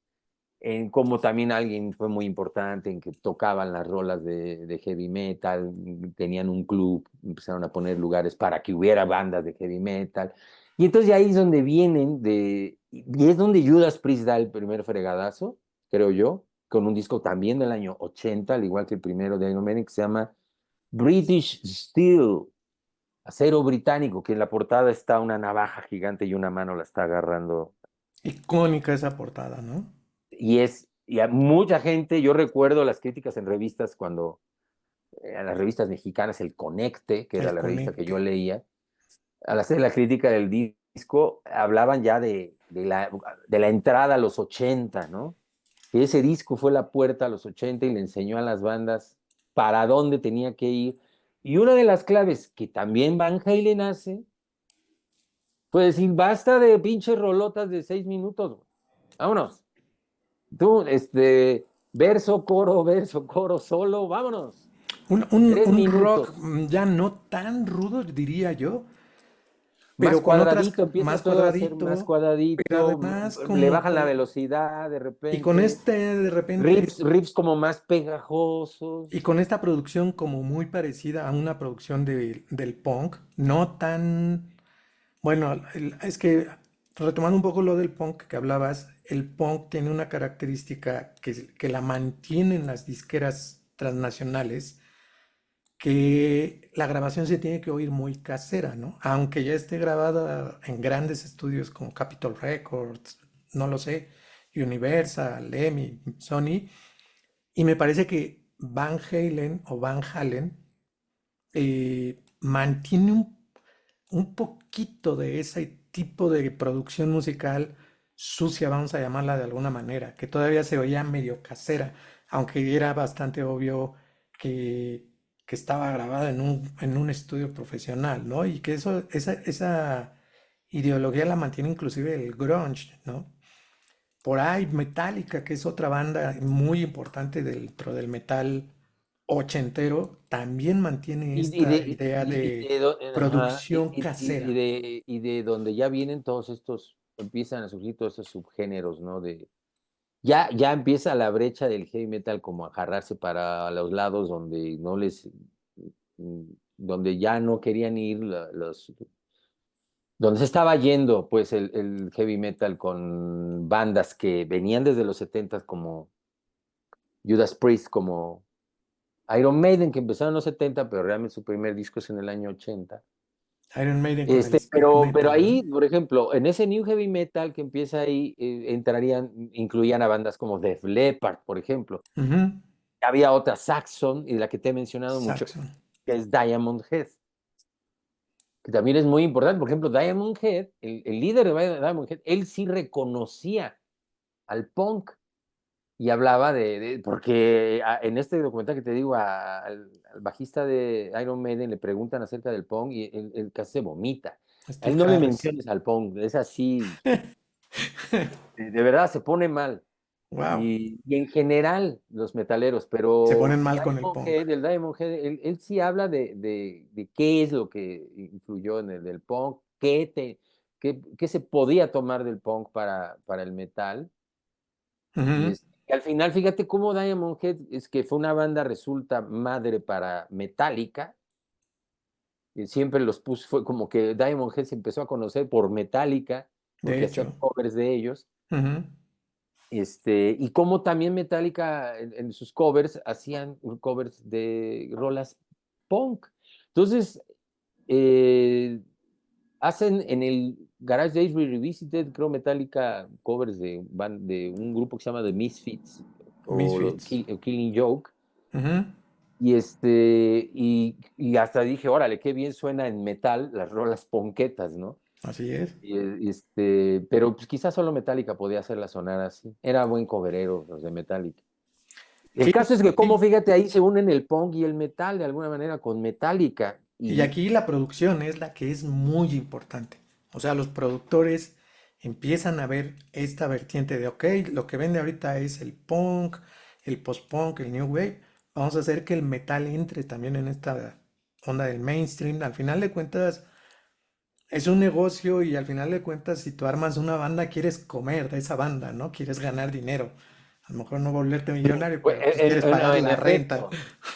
en cómo también alguien fue muy importante en que tocaban las rolas de heavy metal, tenían un club, empezaron a poner lugares para que hubiera bandas de heavy metal. Y entonces ahí es donde y es donde Judas Priest da el primer fregadazo, creo yo, con un disco también del año 80, al igual que el primero de Iron Maiden, que se llama British Steel, acero británico, que en la portada está una navaja gigante y una mano la está agarrando Icónica esa portada, ¿no? y a mucha gente, yo recuerdo las críticas en revistas cuando, a las revistas mexicanas, El Conecte, que era El la revista que yo conecte. leía, al hacer la crítica del disco, hablaban ya de la entrada a los 80, ¿no? Que ese disco fue la puerta a los 80 y le enseñó a las bandas para dónde tenía que ir. Y una de las claves que también Van Halen hace fue decir, basta de pinches rolotas de 6 minutos, güey. Vámonos. Tú, verso, coro, solo, vámonos. Tres Un rock minutos. ya no tan rudo, diría yo, Más pero con otras cuadradito, empieza más todo a ser más cuadradito, pero cuadradito, además le como bajan la con, velocidad de y con repente, este de repente, riffs como más y pegajosos. con esta producción como muy parecida a una producción del punk, no tan, bueno, es que retomando un poco lo del punk que hablabas, el punk tiene una característica que la mantienen las disqueras transnacionales, que la grabación se tiene que oír muy casera, ¿no? Aunque ya esté grabada en grandes estudios como Capitol Records, no lo sé, Universal, EMI, Sony, y me parece que Van Halen o Van Halen mantiene un poquito de ese tipo de producción musical sucia, vamos a llamarla de alguna manera, que todavía se oía medio casera, aunque era bastante obvio que, que estaba grabada en un estudio profesional, ¿no? Y que esa ideología la mantiene inclusive el grunge, ¿no? Por ahí Metallica, que es otra banda muy importante dentro del metal ochentero, también mantiene esta idea de Ajá, producción casera. y de donde ya vienen todos estos, empiezan a surgir todos estos subgéneros, ¿no? Ya empieza la brecha del heavy metal como a jarrarse para los lados donde no les, donde ya no querían ir donde se estaba yendo pues el heavy metal con bandas que venían desde los 70 como Judas Priest, como Iron Maiden, que empezaron en los 70 pero realmente su primer disco es en el año 80. Iron Maiden con el speed Pero metal, ¿no? ahí, por ejemplo, en ese New Heavy Metal que empieza ahí, incluían a bandas como Def Leppard, por ejemplo. Ujú. Había otra, Saxon, y la que te he mencionado mucho, Saxon. que es Diamond Head, que también es muy importante. Por ejemplo, Diamond Head, el líder de Diamond Head, él sí reconocía al punk y hablaba porque en este documental que te digo, al bajista de Iron Maiden le preguntan acerca del punk y él casi se vomita. A él Steve no le Harris. menciones al punk, es así, de verdad se pone mal. Wow. Y en general los metaleros, Se pero ponen mal con el punk. El Diamond Head, él sí habla de qué es lo que influyó en el del punk, qué se podía tomar del punk para el metal. Ujú. Y al final, fíjate cómo Diamond Head es que fue una banda, resulta madre para Metallica. Y siempre los puso, fue como que Diamond Head se empezó a conocer por Metallica, De porque hacían hecho. covers de ellos. Ujú. Y como también Metallica en sus covers hacían covers de rolas punk. Entonces, eh, hacen en el Garage Days Revisited, creo Metallica covers de un grupo que se llama The Misfits Misfits. o Killing Joke. Ujú. Y hasta dije, órale, qué bien suena en metal las rolas ponquetas, ¿no? Así es. Pero pues quizás solo Metallica podía hacerla sonar así. Era buen coverero los de Metallica. El caso es que, como Sí. fíjate, ahí se unen el punk y el metal de alguna manera con Metallica. Y Y aquí la producción es la que es muy importante. O sea, los productores empiezan a ver esta vertiente de, ok, lo que vende ahorita es el punk, el post-punk, el new wave. Vamos a hacer que el metal entre también en esta onda del mainstream. Al final de cuentas, es un negocio y al final de cuentas, si tú armas una banda, quieres comer de esa banda, ¿no? Quieres ganar dinero. A lo mejor no volverte millonario, pues, pero pues quieres pagar en la renta.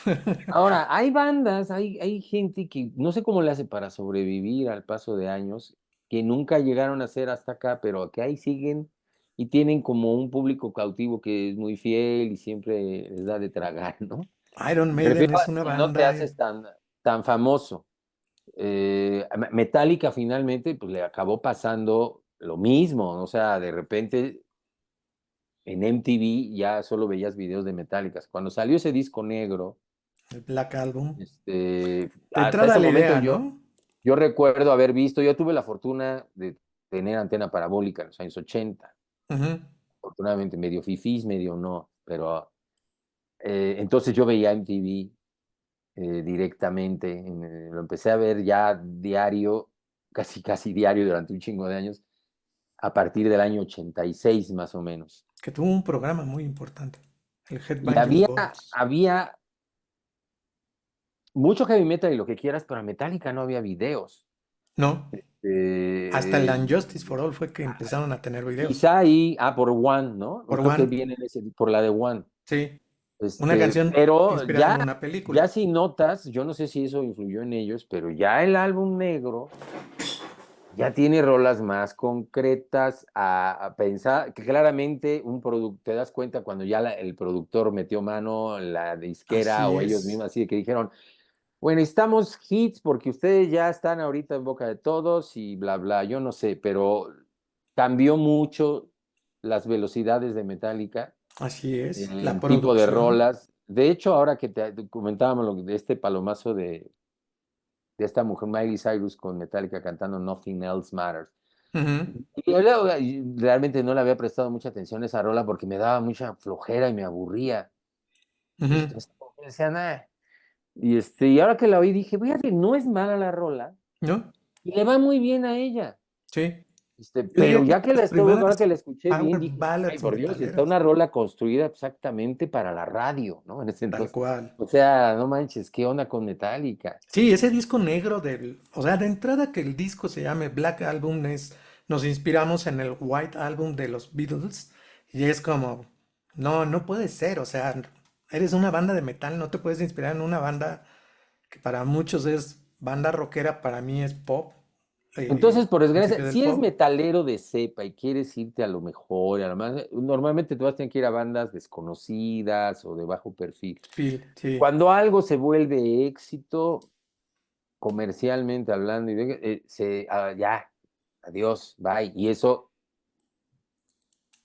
efecto. Ahora, hay bandas, hay gente que no sé cómo le hace para sobrevivir al paso de años, que nunca llegaron a ser hasta acá, pero que ahí siguen y tienen como un público cautivo que es muy fiel y siempre les da de tragar, ¿no? Iron Me Maiden refiero es a una si no te banda. haces tan famoso. Metallica finalmente pues le acabó pasando lo mismo, o sea, de repente en MTV ya solo veías videos de Metallica. Cuando salió ese disco negro, El Black Album. De hasta entrada ese la momento idea, ¿no? yo recuerdo haber visto, yo tuve la fortuna de tener antena parabólica en los años 80, Ujú. afortunadamente medio fifís, medio no, pero entonces yo veía MTV directamente, lo empecé a ver ya diario, casi diario durante un chingo de años, a partir del año 86 más o menos. Que tuvo un programa muy importante. El Y Headbangers Ball. había mucho heavy metal y lo que quieras, pero a Metallica no había videos. No, hasta el Eh, Unjustice for All fue que empezaron a tener videos. Quizá ahí, por One, ¿no? O Por creo que One, viene por la de One. sí. Una canción Pero inspirada en una ya película. si notas, yo no sé si eso influyó en ellos, pero ya el álbum negro ya tiene rolas más concretas a pensar, que claramente te das cuenta cuando ya el productor metió mano, la disquera Así o ellos es, mismos, así que dijeron, bueno, necesitamos hits porque ustedes ya están ahorita en boca de todos y bla, bla, yo no sé, pero cambió mucho las velocidades de Metallica, así es. La el tipo de producción. rolas. De hecho, ahora que te comentábamos de este palomazo de esta mujer, Miley Cyrus, con Metallica cantando Nothing Else Matters. Ujú, Y yo realmente no le había prestado mucha atención a esa rola porque me daba mucha flojera y me aburría. ujú, Decía, "Nah". Y ahora que la oí dije, fíjate, no es mala la rola ¿no? y le va muy bien a ella. Sí. Yo Pero diría que ya que las ahora que primeras la escuché bien, power dije, ay, ballads por Dios, está metaleras, una rola construida exactamente para la radio, ¿no? En ese tal entonces. cual. O sea, no manches, ¿qué onda con Metallica? Sí, ese disco negro o sea, de entrada que el disco se llame Black Album nos inspiramos en el White Album de los Beatles y es como, no, no puede ser, o sea, eres una banda de metal, no te puedes inspirar en una banda que para muchos es banda rockera, para mí es pop, Entonces, por principio desgracia, del si eres pop. metalero de cepa y quieres irte a lo mejor, y a lo más, normalmente te vas a tener que ir a bandas desconocidas o de bajo perfil. Sí, Cuando algo se vuelve éxito, comercialmente hablando, ya, adiós, bye. Y eso,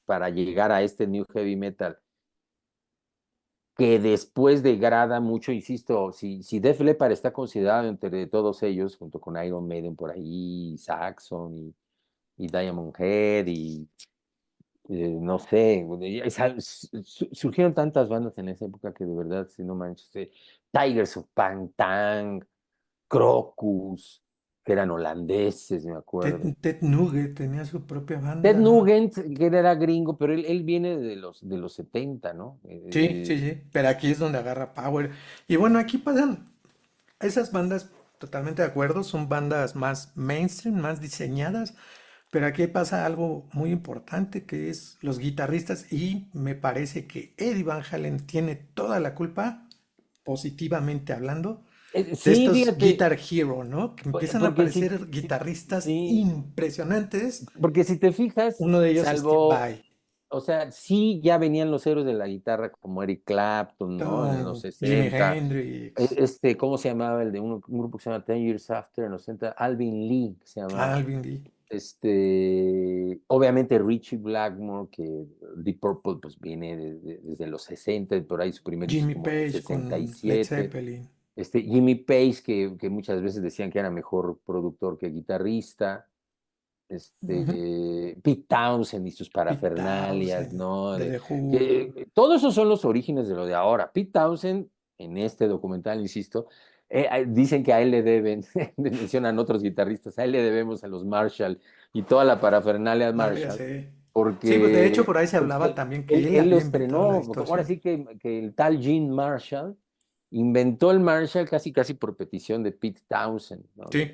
para llegar a este New Heavy Metal, que después degrada mucho, insisto, si Def Leppard está considerado entre todos ellos, junto con Iron Maiden por ahí, Saxon y Diamond Head no sé, surgieron tantas bandas en esa época que de verdad, si no manches, Tigers of Pantang, Crocus, que eran holandeses, me acuerdo. Ted Nugget tenía su propia Ted banda. Nugent, que era gringo, pero él viene de los 70, ¿no? Sí, pero aquí es donde agarra Power. Y bueno, aquí pasan esas bandas, totalmente de acuerdo, son bandas más mainstream, más diseñadas, pero aquí pasa algo muy importante que es los guitarristas y me parece que Eddie Van Halen tiene toda la culpa, positivamente hablando, de Sí, estos fíjate, Guitar Hero, ¿no? Que empiezan a porque si, aparecer guitarristas sí, impresionantes. porque si te fijas, Uno de ellos es Steve salvo, Vai, o sea, sí ya venían los héroes de la guitarra como Eric Clapton, ¿no? En los Jimi 60. Hendrix, ¿Cómo se llamaba el de un grupo que se llama Ten Years After en los 60? Alvin Lee, que se llamaba. Alvin Lee, Obviamente Richie Blackmore, que Deep Purple pues viene desde los 60, por ahí su primer disco Jimmy como del Page con Led 67. Zeppelin. Jimmy Page, que muchas veces decían que era mejor productor que guitarrista. Ujú. Pete Townshend y sus Pete parafernalias, Townshend, ¿no? de The Who. Todos esos son los orígenes de lo de ahora. Pete Townshend, en este documental, insisto, dicen que a él le deben, mencionan otros guitarristas, a él le debemos a los Marshall y toda la parafernalia Ah, ya Marshall, sé. Sí, pues de hecho porque por ahí se pues, hablaba él, también que él- él él lo había inventado la estrenó, ahora distorsión. sí que el tal Gene Marshall inventó el Marshall casi casi por petición de Pete Townshend, ¿no? Sí,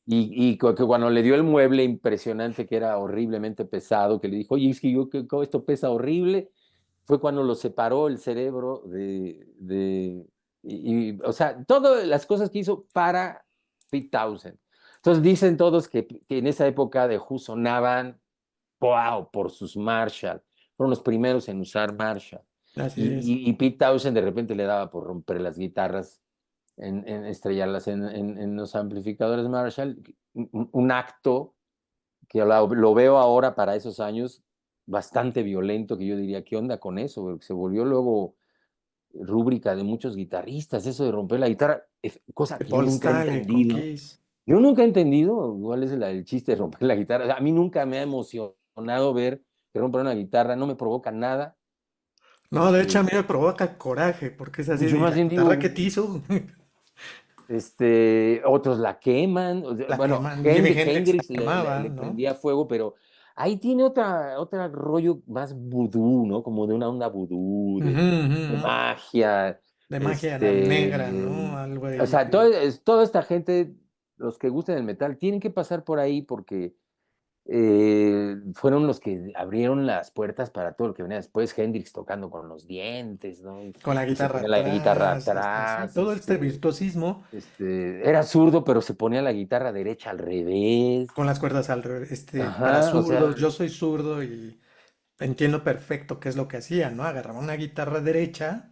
Que cuando le dio el mueble impresionante, que era horriblemente pesado, que le dijo, oye, es que esto pesa horrible, fue cuando lo separó el cerebro o sea, todas las cosas que hizo para Pete Townshend. Entonces dicen todos que en esa época de Who sonaban, wow, por sus Marshall. Fueron los primeros en usar Marshall. así es. Y Pete Townshend de repente le daba por romper las guitarras en estrellarlas en los amplificadores Marshall, un acto que lo veo ahora para esos años bastante violento, que yo diría, ¿qué onda con eso? Porque se volvió luego rúbrica de muchos guitarristas, eso de romper la guitarra, es cosa De que yo Paul nunca he Stanley con entendido. Kiss. Yo nunca he entendido cuál es el chiste de romper la guitarra. O sea, a mí nunca me ha emocionado ver que romper una guitarra, no me provoca nada. No, de hecho a Eh, mí me provoca coraje porque es así yo de más la bien guitarra que digo, te hizo. Otros la queman. La Bueno, queman. Jimi Hendrix la Hendrix le quemaba, ¿no? prendía fuego, pero ahí tiene otra rollo más vudú, ¿no? Como de una onda vudú, Ujú, ujú, de ujú. magia. De magia negra, Este, ¿no? Algo o ahí sea, que... toda esta gente, los que gustan del metal, tienen que pasar por ahí porque fueron los que abrieron las puertas para todo lo que venía después, Hendrix tocando con los dientes, ¿no? Con la Y se guitarra ponía la guitarra atrás, sí, atrás, todo este virtuosismo era zurdo, pero se ponía la guitarra derecha al revés. con las cuerdas para Ajá, o zurdos. sea, Yo soy zurdo y entiendo perfecto qué es lo que hacía, ¿no? Agarraba una guitarra derecha,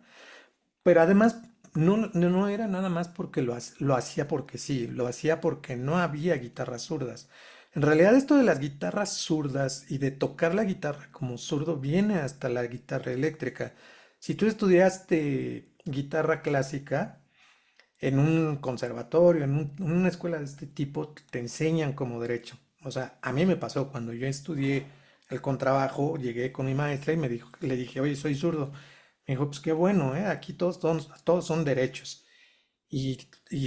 pero además no era nada más porque lo hacía porque sí, lo hacía porque no había guitarras zurdas. En realidad esto de las guitarras zurdas y de tocar la guitarra como zurdo viene hasta la guitarra eléctrica. Si tú estudiaste guitarra clásica en un conservatorio, en una escuela de este tipo, te enseñan como derecho. O sea, a mí me pasó cuando yo estudié el contrabajo, llegué con mi maestra y le dije, oye, soy zurdo. Me dijo, pues qué bueno, ¿eh? Aquí todos son derechos. Y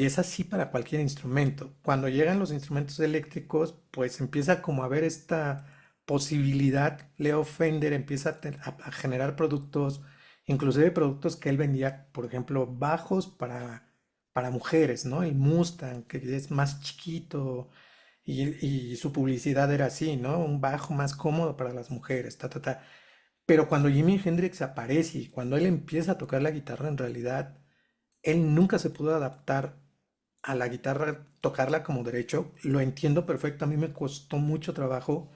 es así para cualquier instrumento. Cuando llegan los instrumentos eléctricos, pues empieza como a haber esta posibilidad. Leo Fender empieza a generar productos, inclusive productos que él vendía, por ejemplo, bajos para mujeres, ¿no? El Mustang, que es más chiquito y su publicidad era así, ¿no? Un bajo más cómodo para las mujeres, ta, ta, ta. Pero cuando Jimi Hendrix aparece y cuando él empieza a tocar la guitarra, en realidad él nunca se pudo adaptar a la guitarra, tocarla como derecho. Lo entiendo perfecto, a mí me costó mucho trabajo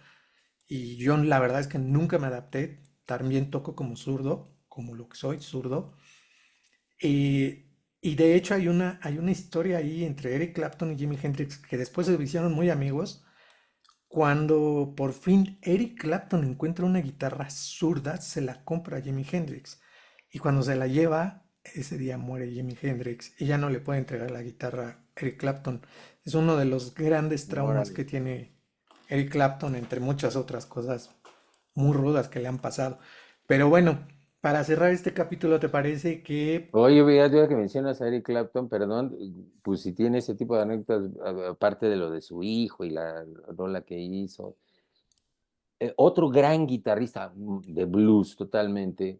y yo la verdad es que nunca me adapté. También toco como zurdo, como lo que soy, zurdo. Y, y de hecho hay una historia ahí entre Eric Clapton y Jimi Hendrix que después se hicieron muy amigos. Cuando por fin Eric Clapton encuentra una guitarra zurda, se la compra a Jimi Hendrix. Y cuando se la lleva, ese día muere Jimi Hendrix y ya no le puede entregar la guitarra a Eric Clapton. Es uno de los grandes traumas órale. que tiene Eric Clapton, entre muchas otras cosas muy rudas que le han pasado. Pero bueno, para cerrar este capítulo, ¿te parece que... Oye, ya que mencionas a Eric Clapton, perdón, pues si tiene ese tipo de anécdotas, aparte de lo de su hijo y la rola que hizo, otro gran guitarrista de blues totalmente,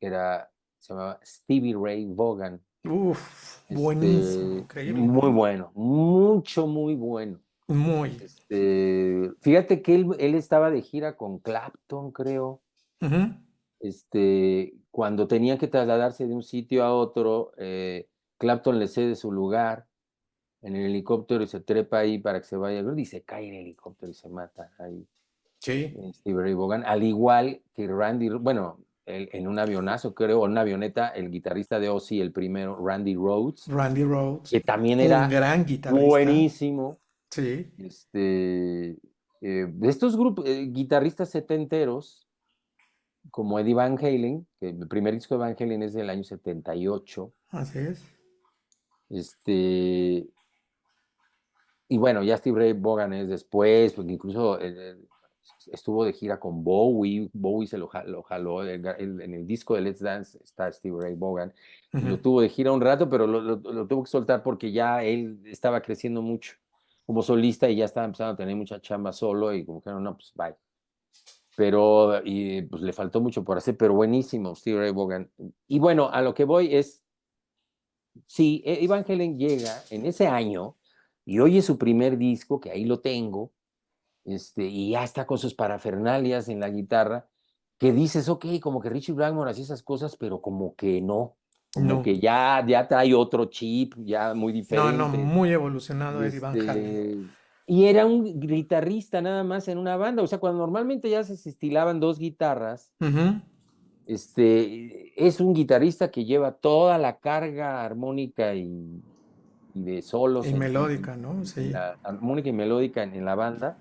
se llamaba Stevie Ray Vaughan, Uf, buenísimo, increíble, muy ¿no? bueno, mucho, muy bueno. Muy. Fíjate que él estaba de gira con Clapton, creo, Ujú, cuando tenía que trasladarse de un sitio a otro, Clapton le cede su lugar en el helicóptero y se trepa ahí para que se vaya, y se cae en el helicóptero y se mata ahí, sí. Steve Ray Vaughan, al igual que bueno, en un avionazo, creo, o en una avioneta, el guitarrista de Ozzy, el primero, Randy Rhoads, Randy Rhoads, que también un era gran guitarrista. buenísimo. Sí. De estos grupos, guitarristas setenteros, como Eddie Van Halen, que el primer disco de Van Halen es del año 78, Así es. este, y bueno, ya Steve Ray Vaughan es después, porque incluso estuvo de gira con Bowie se lo jaló, en el disco de Let's Dance está Steve Ray Vaughan, y Ujú. lo tuvo de gira un rato, pero lo tuvo que soltar porque ya él estaba creciendo mucho como solista y ya estaba empezando a tener mucha chamba solo y como que no, pues bye. Pero y, pues le faltó mucho por hacer, pero buenísimo Steve Ray Vaughan. Y bueno, a lo que voy es, sí, Van Halen llega en ese año y oye su primer disco, que ahí lo tengo, y ya está con sus parafernalias en la guitarra, que dices, ok, como que Richie Blackmore hacía esas cosas, pero como que no, como No, que ya trae otro chip, ya muy no, diferente. muy evolucionado Eddie Van Halen. Este, y era un guitarrista nada más en una banda, o sea, cuando normalmente ya se estilaban dos guitarras, Ujú. es un guitarrista que lleva toda la carga armónica y de solos Y melódica, ¿no? en Sí. la armónica y melódica en la banda.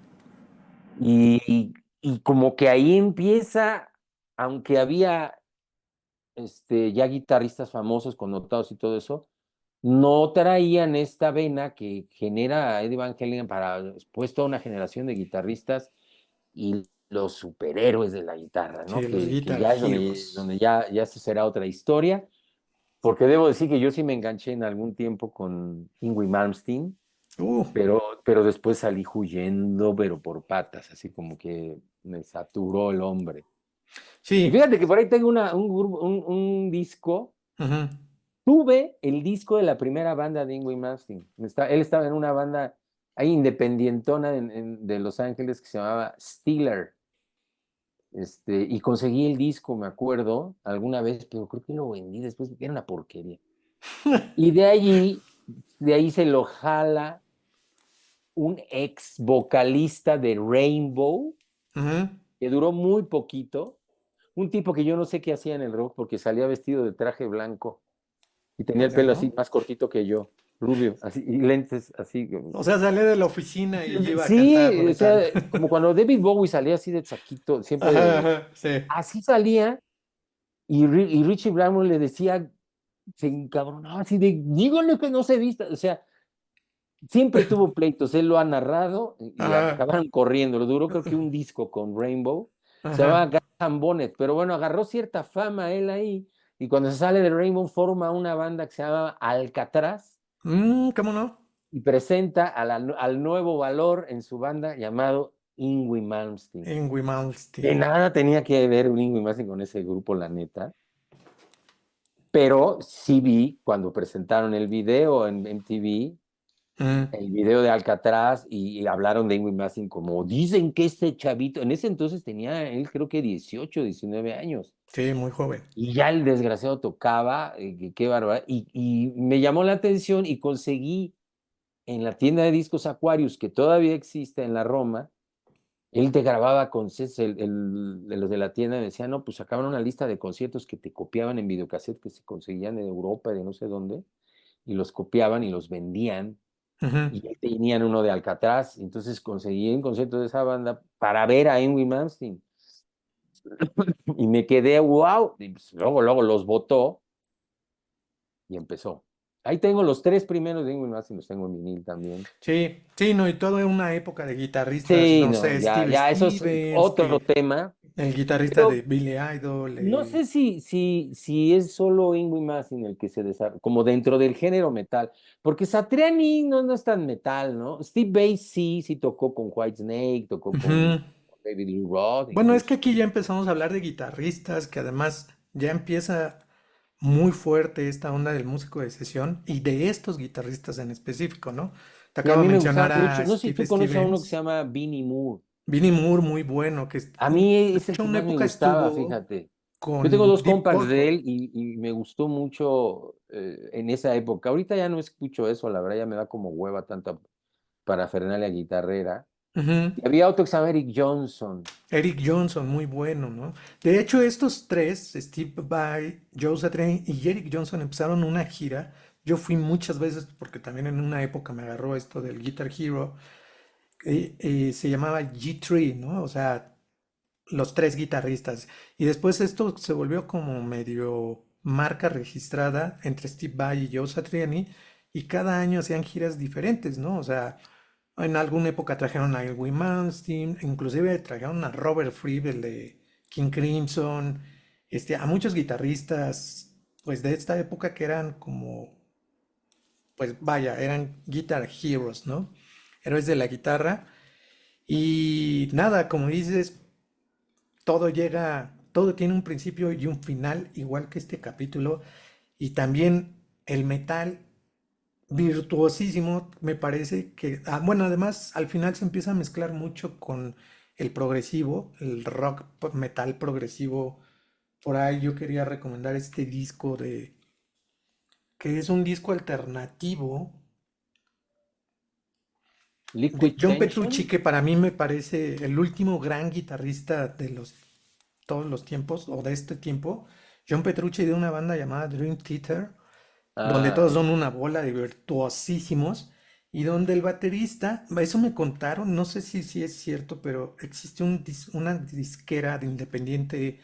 Y como que ahí empieza, aunque había ya guitarristas famosos, connotados y todo eso, no traían esta vena que genera Eddie Van Halen para después toda una generación de guitarristas y los superhéroes de la guitarra, Sí, ¿no? los Que Guitar ya es Heroes. donde ya eso será otra historia, porque debo decir que yo sí me enganché en algún tiempo con Yngwie Malmsteen, Uh, pero después salí huyendo, pero por patas, así como que me saturó el hombre. Y sí. fíjate que por ahí tengo un disco. Ujú. Tuve el disco de la primera banda de Ingrid Malmsteen. Él estaba en una banda hay independientona de Los Ángeles que se llamaba Steeler. Y conseguí el disco, me acuerdo, alguna vez, pero creo que lo vendí después porque era una porquería. Y de ahí se lo jala un ex vocalista de Rainbow, Ujú. que duró muy poquito, un tipo que yo no sé qué hacía en el rock porque salía vestido de traje blanco y tenía el Órale, pelo así ¿no? más cortito que yo, rubio, así, y lentes así. O sea, salí de la oficina y iba a cantar Sí, o metal. sea, como cuando David Bowie salía así de saquito, Ajá, siempre ajá, sí. así salía, y Richie Blackmore le decía, se encabronaba así de, díganle que no se vista, o sea, siempre tuvo pleitos, él lo ha narrado y Ajá, acabaron corriendo, lo duró creo que un disco con Rainbow, se llamaba ajá. Graham Bonnet, pero bueno, agarró cierta fama él ahí, y cuando se sale de Rainbow forma una banda que se llama Alcatraz ¿Cómo no? y presenta al nuevo valor en su banda llamado Yngwie Malmsteen. Ingrid Que Malmsteen. nada tenía que ver Yngwie Malmsteen con ese grupo, la neta. Pero sí vi cuando presentaron el video en MTV, Mm, el video de Alcatraz, y hablaron de Ingrid Malmsteen como dicen que este chavito, en ese entonces tenía él creo que 18, 19 años, sí, muy joven. y ya el desgraciado tocaba, qué bárbaro, y me llamó la atención y conseguí en la tienda de discos Aquarius, que todavía existe en la Roma. Él te grababa con de los de la tienda, me decía, no, pues sacaban una lista de conciertos que te copiaban en videocassette que se conseguían en Europa, de no sé dónde, y los copiaban y los vendían, Ujú. y ahí tenían uno de Alcatraz, entonces conseguí un concierto de esa banda para ver a Yngwie Malmsteen, y me quedé, wow, y pues luego los votó, y empezó. Ahí tengo los tres primeros de Yngwie Malmsteen, los tengo en vinil también. Sí, sí, no, y toda una época de guitarristas, Sí, no no, sé, ya, Steve ya, eso es Stevens, otro que tema, el guitarrista de pero Billy Idol, no sé si es solo Ingrid Malmsteen el que se desarrolla, como dentro del género metal, porque Satriani no es tan metal, ¿no? Steve Vai sí tocó con Whitesnake, tocó con ujú. David Lee Roth Bueno, es que incluso. aquí ya empezamos a hablar de guitarristas, que además ya empieza muy fuerte esta onda del músico de sesión y de estos guitarristas en específico, ¿no? Te Y a acabo de mí me gustaba mencionar mucho, a no sé si Steve tú conoces a uno que se Stevens, llama Vinnie Moore. Vinnie Moore, muy bueno, A de mí es el hecho que una más me época gustaba, estuvo fíjate. Yo tengo con dos Deep compas de Purple. él y me gustó mucho en esa época. Ahorita ya no escucho eso, la verdad ya me da como hueva tanta parafernalia guitarrera. Ujú. Y había otro que se llama Eric Johnson. Eric Johnson, muy bueno, ¿no? De hecho, estos tres, Steve Vai, Joe Satriani y Eric Johnson, empezaron una gira. Yo fui muchas veces porque también en una época me agarró esto del Guitar Hero. Se llamaba G3, ¿no? O sea, los tres guitarristas. Y después esto se volvió como medio marca registrada entre Steve Vai y Joe Satriani. Y cada año hacían giras diferentes, ¿no? O sea, en alguna época trajeron a Elwin Malmsteen, inclusive trajeron a Robert Fripp, el de King Crimson, a muchos guitarristas, pues de esta época que eran como, pues vaya, eran guitar heroes, ¿no? Héroes de la guitarra. Y nada, como dices, todo llega, todo tiene un principio y un final, igual que este capítulo. Y también el metal virtuosísimo, me parece que, bueno, además al final se empieza a mezclar mucho con el progresivo, el rock metal progresivo. Por ahí yo quería recomendar este disco que es un disco alternativo de Liquid John Petrucci, Tension. que para mí me parece el último gran guitarrista de todos los tiempos o de este tiempo. John Petrucci de una banda llamada Dream Theater, donde todos Ah, son una bola de virtuosísimos y donde el baterista, eso me contaron, no sé si es cierto, pero existe una disquera de independiente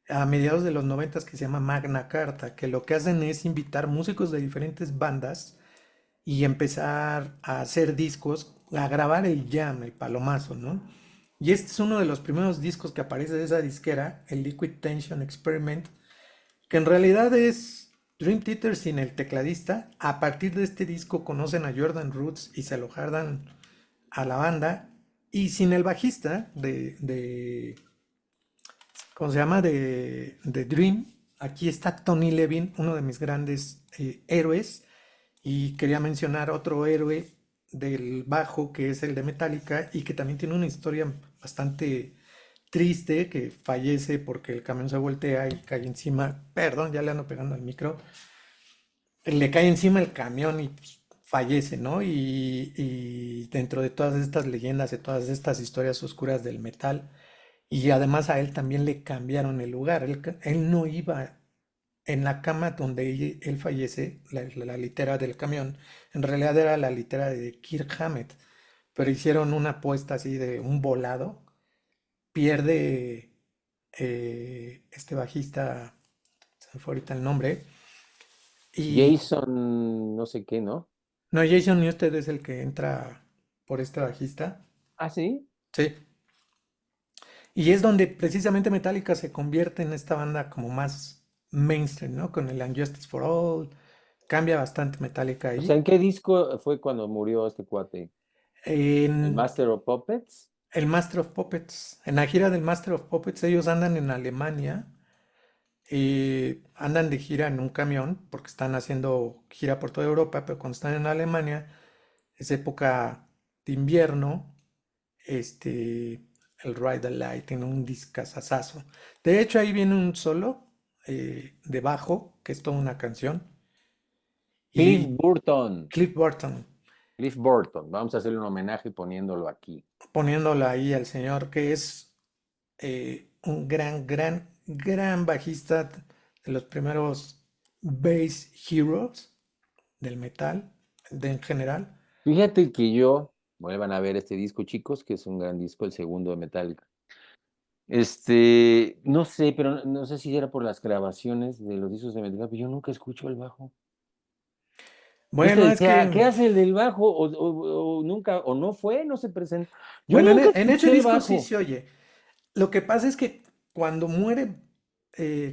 a mediados de los noventas que se llama Magna Carta, que lo que hacen es invitar músicos de diferentes bandas y empezar a hacer discos, a grabar el jam, el palomazo, ¿no? Y este es uno de los primeros discos que aparece de esa disquera, el Liquid Tension Experiment, que en realidad es Dream Theater sin el tecladista. A partir de este disco conocen a Jordan Roots y se lo jardan a la banda. Y sin el bajista ¿cómo se llama? De Dream. Aquí está Tony Levin, uno de mis grandes héroes. Y quería mencionar otro héroe del bajo, que es el de Metallica, y que también tiene una historia bastante triste, que fallece porque el camión se voltea y cae encima, perdón, ya le ando pegando al micro, le cae encima el camión y pues, fallece, ¿no? Y dentro de todas estas leyendas, de todas estas historias oscuras del metal, y además a él también le cambiaron el lugar, él no iba en la cama donde él fallece, la litera del camión, en realidad era la litera de Kirk Hammett, pero hicieron una apuesta así de un volado, pierde este bajista, se me fue ahorita el nombre, y Jason, no sé qué, ¿no? no, Jason Newsted es el que entra por este bajista, Ah, sí. sí, y es donde precisamente Metallica se convierte en esta banda como más mainstream, ¿no? Con el Unjustice for All, cambia bastante Metallica O sea, ahí. ¿en qué disco fue cuando murió este cuate? ¿El En Master of Puppets? el Master of Puppets, en la gira del Master of Puppets, ellos andan en Alemania, andan de gira en un camión, porque están haciendo gira por toda Europa, pero cuando están en Alemania, es época de invierno, este, el Ride the Light tiene un discazazazo. De hecho, ahí viene un solo de bajo, que es toda una canción, Cliff y Burton. Cliff Burton Cliff Burton. Vamos a hacerle un homenaje poniéndolo aquí. poniéndolo ahí al señor, que es un gran bajista de los primeros bass heroes del metal en general. Fíjate que yo, vuelvan a ver este disco, chicos, que es un gran disco, el segundo de Metallica. No sé, pero no sé si era por las grabaciones de los discos de Metallica, pero yo nunca escucho el bajo. Yo te Bueno, es decía, ¿qué que, hace el del bajo? O nunca, o no fue, no se presentó. Yo bueno, nunca en ese escuché el disco sí bajo. se oye. Lo que pasa es que cuando muere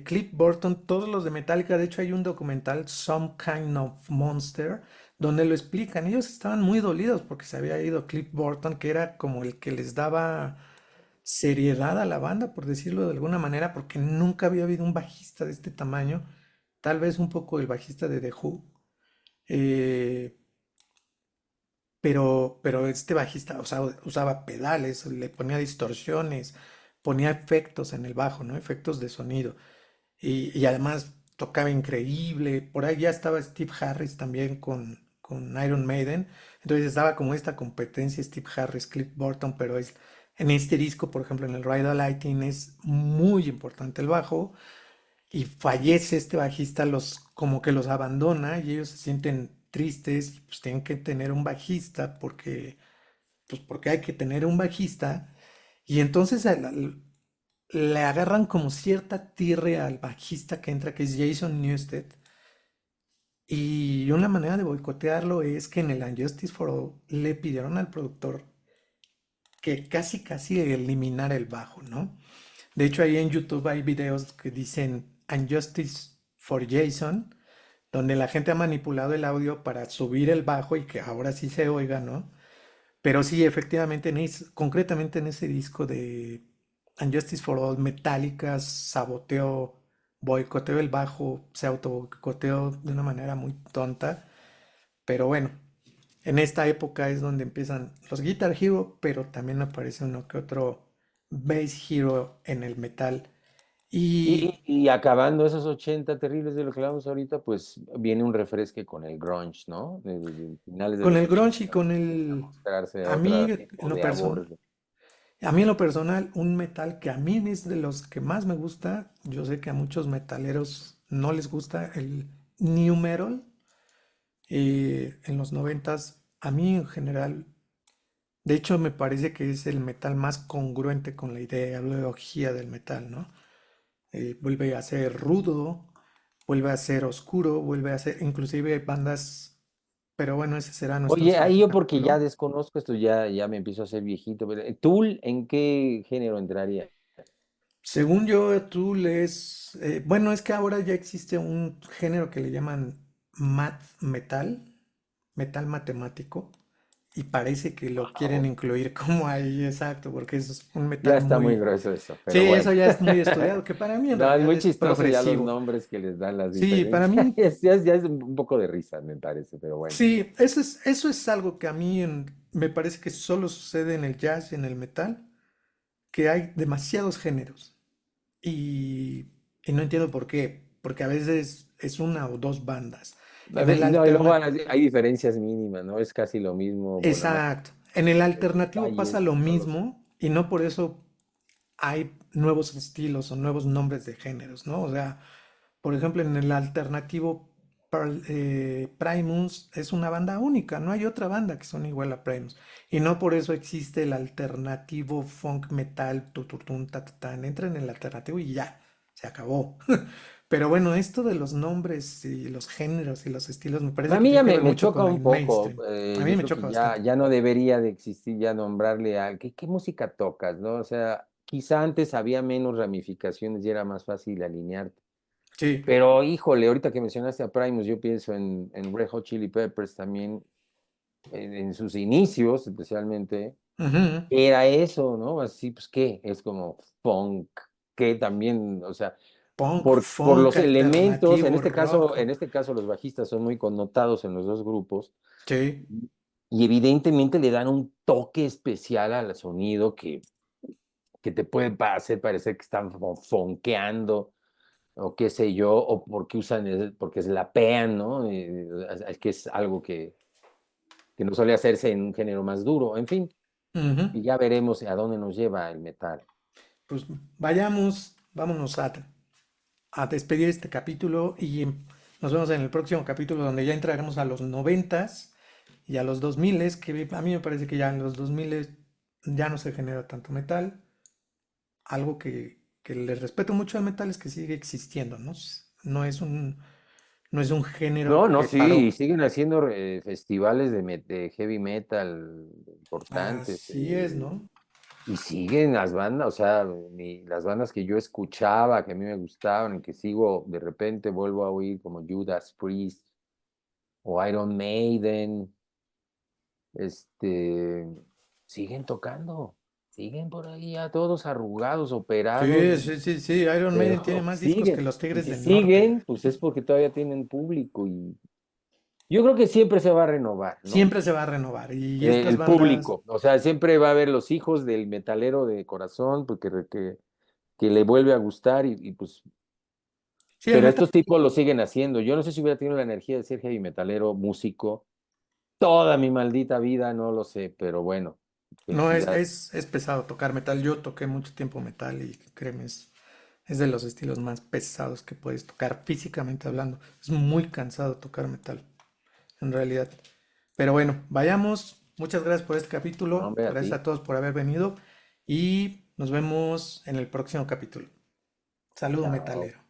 Cliff Burton, todos los de Metallica, de hecho hay un documental, Some Kind of Monster, donde lo explican. Ellos estaban muy dolidos porque se había ido Cliff Burton, que era como el que les daba seriedad a la banda, por decirlo de alguna manera, porque nunca había habido un bajista de este tamaño, tal vez un poco el bajista de The Who, eh, pero este bajista, o sea, usaba pedales, le ponía distorsiones, ponía efectos en el bajo, ¿no? Efectos de sonido, y además tocaba increíble, por ahí ya estaba Steve Harris también con Iron Maiden, entonces estaba como esta competencia Steve Harris, Cliff Burton, pero es en este disco, por ejemplo, en el Ride the Lightning es muy importante el bajo y fallece este bajista, como que los abandona y ellos se sienten tristes y pues tienen que tener un bajista porque hay que tener un bajista y entonces le agarran como cierta tirre al bajista que entra, que es Jason Newsted, y una manera de boicotearlo es que en el Unjustice for All le pidieron al productor que casi eliminara el bajo, ¿no? De hecho, ahí en YouTube hay videos que dicen Unjustice for Jason, donde la gente ha manipulado el audio para subir el bajo y que ahora sí se oiga, ¿no? Pero sí, efectivamente, concretamente en ese disco de Unjustice for All, Metallica saboteó, boicoteó el bajo, se auto boicoteó de una manera muy tonta. Pero bueno, en esta época es donde empiezan los Guitar Hero, pero también aparece uno que otro Bass Hero en el metal. Y Y acabando esos 80 terribles de lo que hablamos ahorita, pues viene un refresque con el grunge, ¿no? De finales de con los el 80, grunge y con empieza a el... mostrarse A mí, otro en tipo lo de personal, aborde. a mí en lo personal, un metal que a mí es de los que más me gusta, yo sé que a muchos metaleros no les gusta el new metal, en los noventas, a mí en general, de hecho me parece que es el metal más congruente con la ideología del metal, ¿no? Vuelve a ser rudo, vuelve a ser oscuro, vuelve a ser, inclusive bandas, pero bueno, ese será nuestro Oye, ahí siguiente yo porque ya capítulo. desconozco esto, ya me empiezo a hacer viejito, pero ¿Tool en qué género entraría? Según yo, tú lees, bueno, es que ahora ya existe un género que le llaman math metal, metal matemático, y parece que lo quieren Wow. incluir como ahí, exacto, porque es un Ya metal está muy muy... grueso eso, Sí, pero bueno. eso ya es muy estudiado, que para mí en No, es realidad muy es chistoso ya los progresivo. nombres que les dan las Sí, para diferencias. mí, Ya es un poco de risa, me parece, pero bueno. sí, eso es algo que a mí me parece que solo sucede en el jazz y en el metal, que hay demasiados géneros. Y, y no entiendo por qué, porque a veces es una o dos bandas. En el No, y luego alterna- hay diferencias mínimas, ¿no? Es casi lo mismo, bueno, nada más Exacto. En el los alternativo pasa detalles, lo no lo sé. mismo y no por eso hay nuevos estilos o nuevos nombres de géneros, ¿no? O sea, por ejemplo, en el alternativo, Primus es una banda única, no hay otra banda que son igual a Primus. Y no por eso existe el alternativo funk metal, tuturtun, tatatán. Entra en el alternativo y ya, se acabó. Pero bueno, esto de los nombres y los géneros y los estilos me A parece que mí ya tiene que ver me mucho choca con un el poco. mainstream. A mí Yo me creo que choca bastante. ya no debería de existir ya nombrarle a qué música tocas, ¿no? O sea, quizá antes había menos ramificaciones y era más fácil alinearte. Sí. Pero híjole, ahorita que mencionaste a Primus, yo pienso en Red Hot Chili Peppers también, en sus inicios especialmente, Ujú. era eso, ¿no? Así, pues, ¿qué? Es como funk, que también, o sea, Punk, por funk, los elementos, alternativo, rock. en este caso los bajistas son muy connotados en los dos grupos Sí. y evidentemente le dan un toque especial al sonido que te puede hacer parecer que están como funkeando o qué sé yo, o porque porque slapean, ¿no? Es que es algo que no suele hacerse en un género más duro, en fin, Ujú. y ya veremos a dónde nos lleva el metal. Pues vayamos, vámonos a despedir este capítulo y nos vemos en el próximo capítulo donde ya entraremos a los noventas y a los 2000, que a mí me parece que ya en los 2000 ya no se genera tanto metal. Algo que le respeto mucho al metal es que sigue existiendo, ¿no? No es un género No, no, que sí, paró. siguen haciendo festivales de heavy metal importantes. Así es, ¿no? Y siguen las bandas, o sea, las bandas que yo escuchaba, que a mí me gustaban, y que sigo, de repente vuelvo a oír como Judas Priest o Iron Maiden, este, siguen tocando, siguen por ahí ya todos arrugados, Sí, operados, sí, sí, sí. Iron Maiden tiene pero más discos que siguen. los Y Tigres si del Norte. siguen, pues es porque todavía tienen público y yo creo que siempre se va a renovar, ¿no? Siempre se va a renovar. Y estas El bandas, público, o sea, siempre va a haber los hijos del metalero de corazón, porque que le vuelve a gustar pues, sí, el pero metal estos tipos lo siguen haciendo. Yo no sé si hubiera tenido la energía de ser heavy metalero, músico, toda mi maldita vida, no lo sé, pero bueno, no felicidades. es pesado tocar metal. Yo toqué mucho tiempo metal y créeme, es de los estilos más pesados que puedes tocar físicamente hablando. Es muy cansado tocar metal, en realidad. Pero bueno, vayamos. Muchas gracias por este No, capítulo. hombre, a Gracias ti. a todos por haber venido y nos vemos en el próximo capítulo. Saludo Chao. metalero.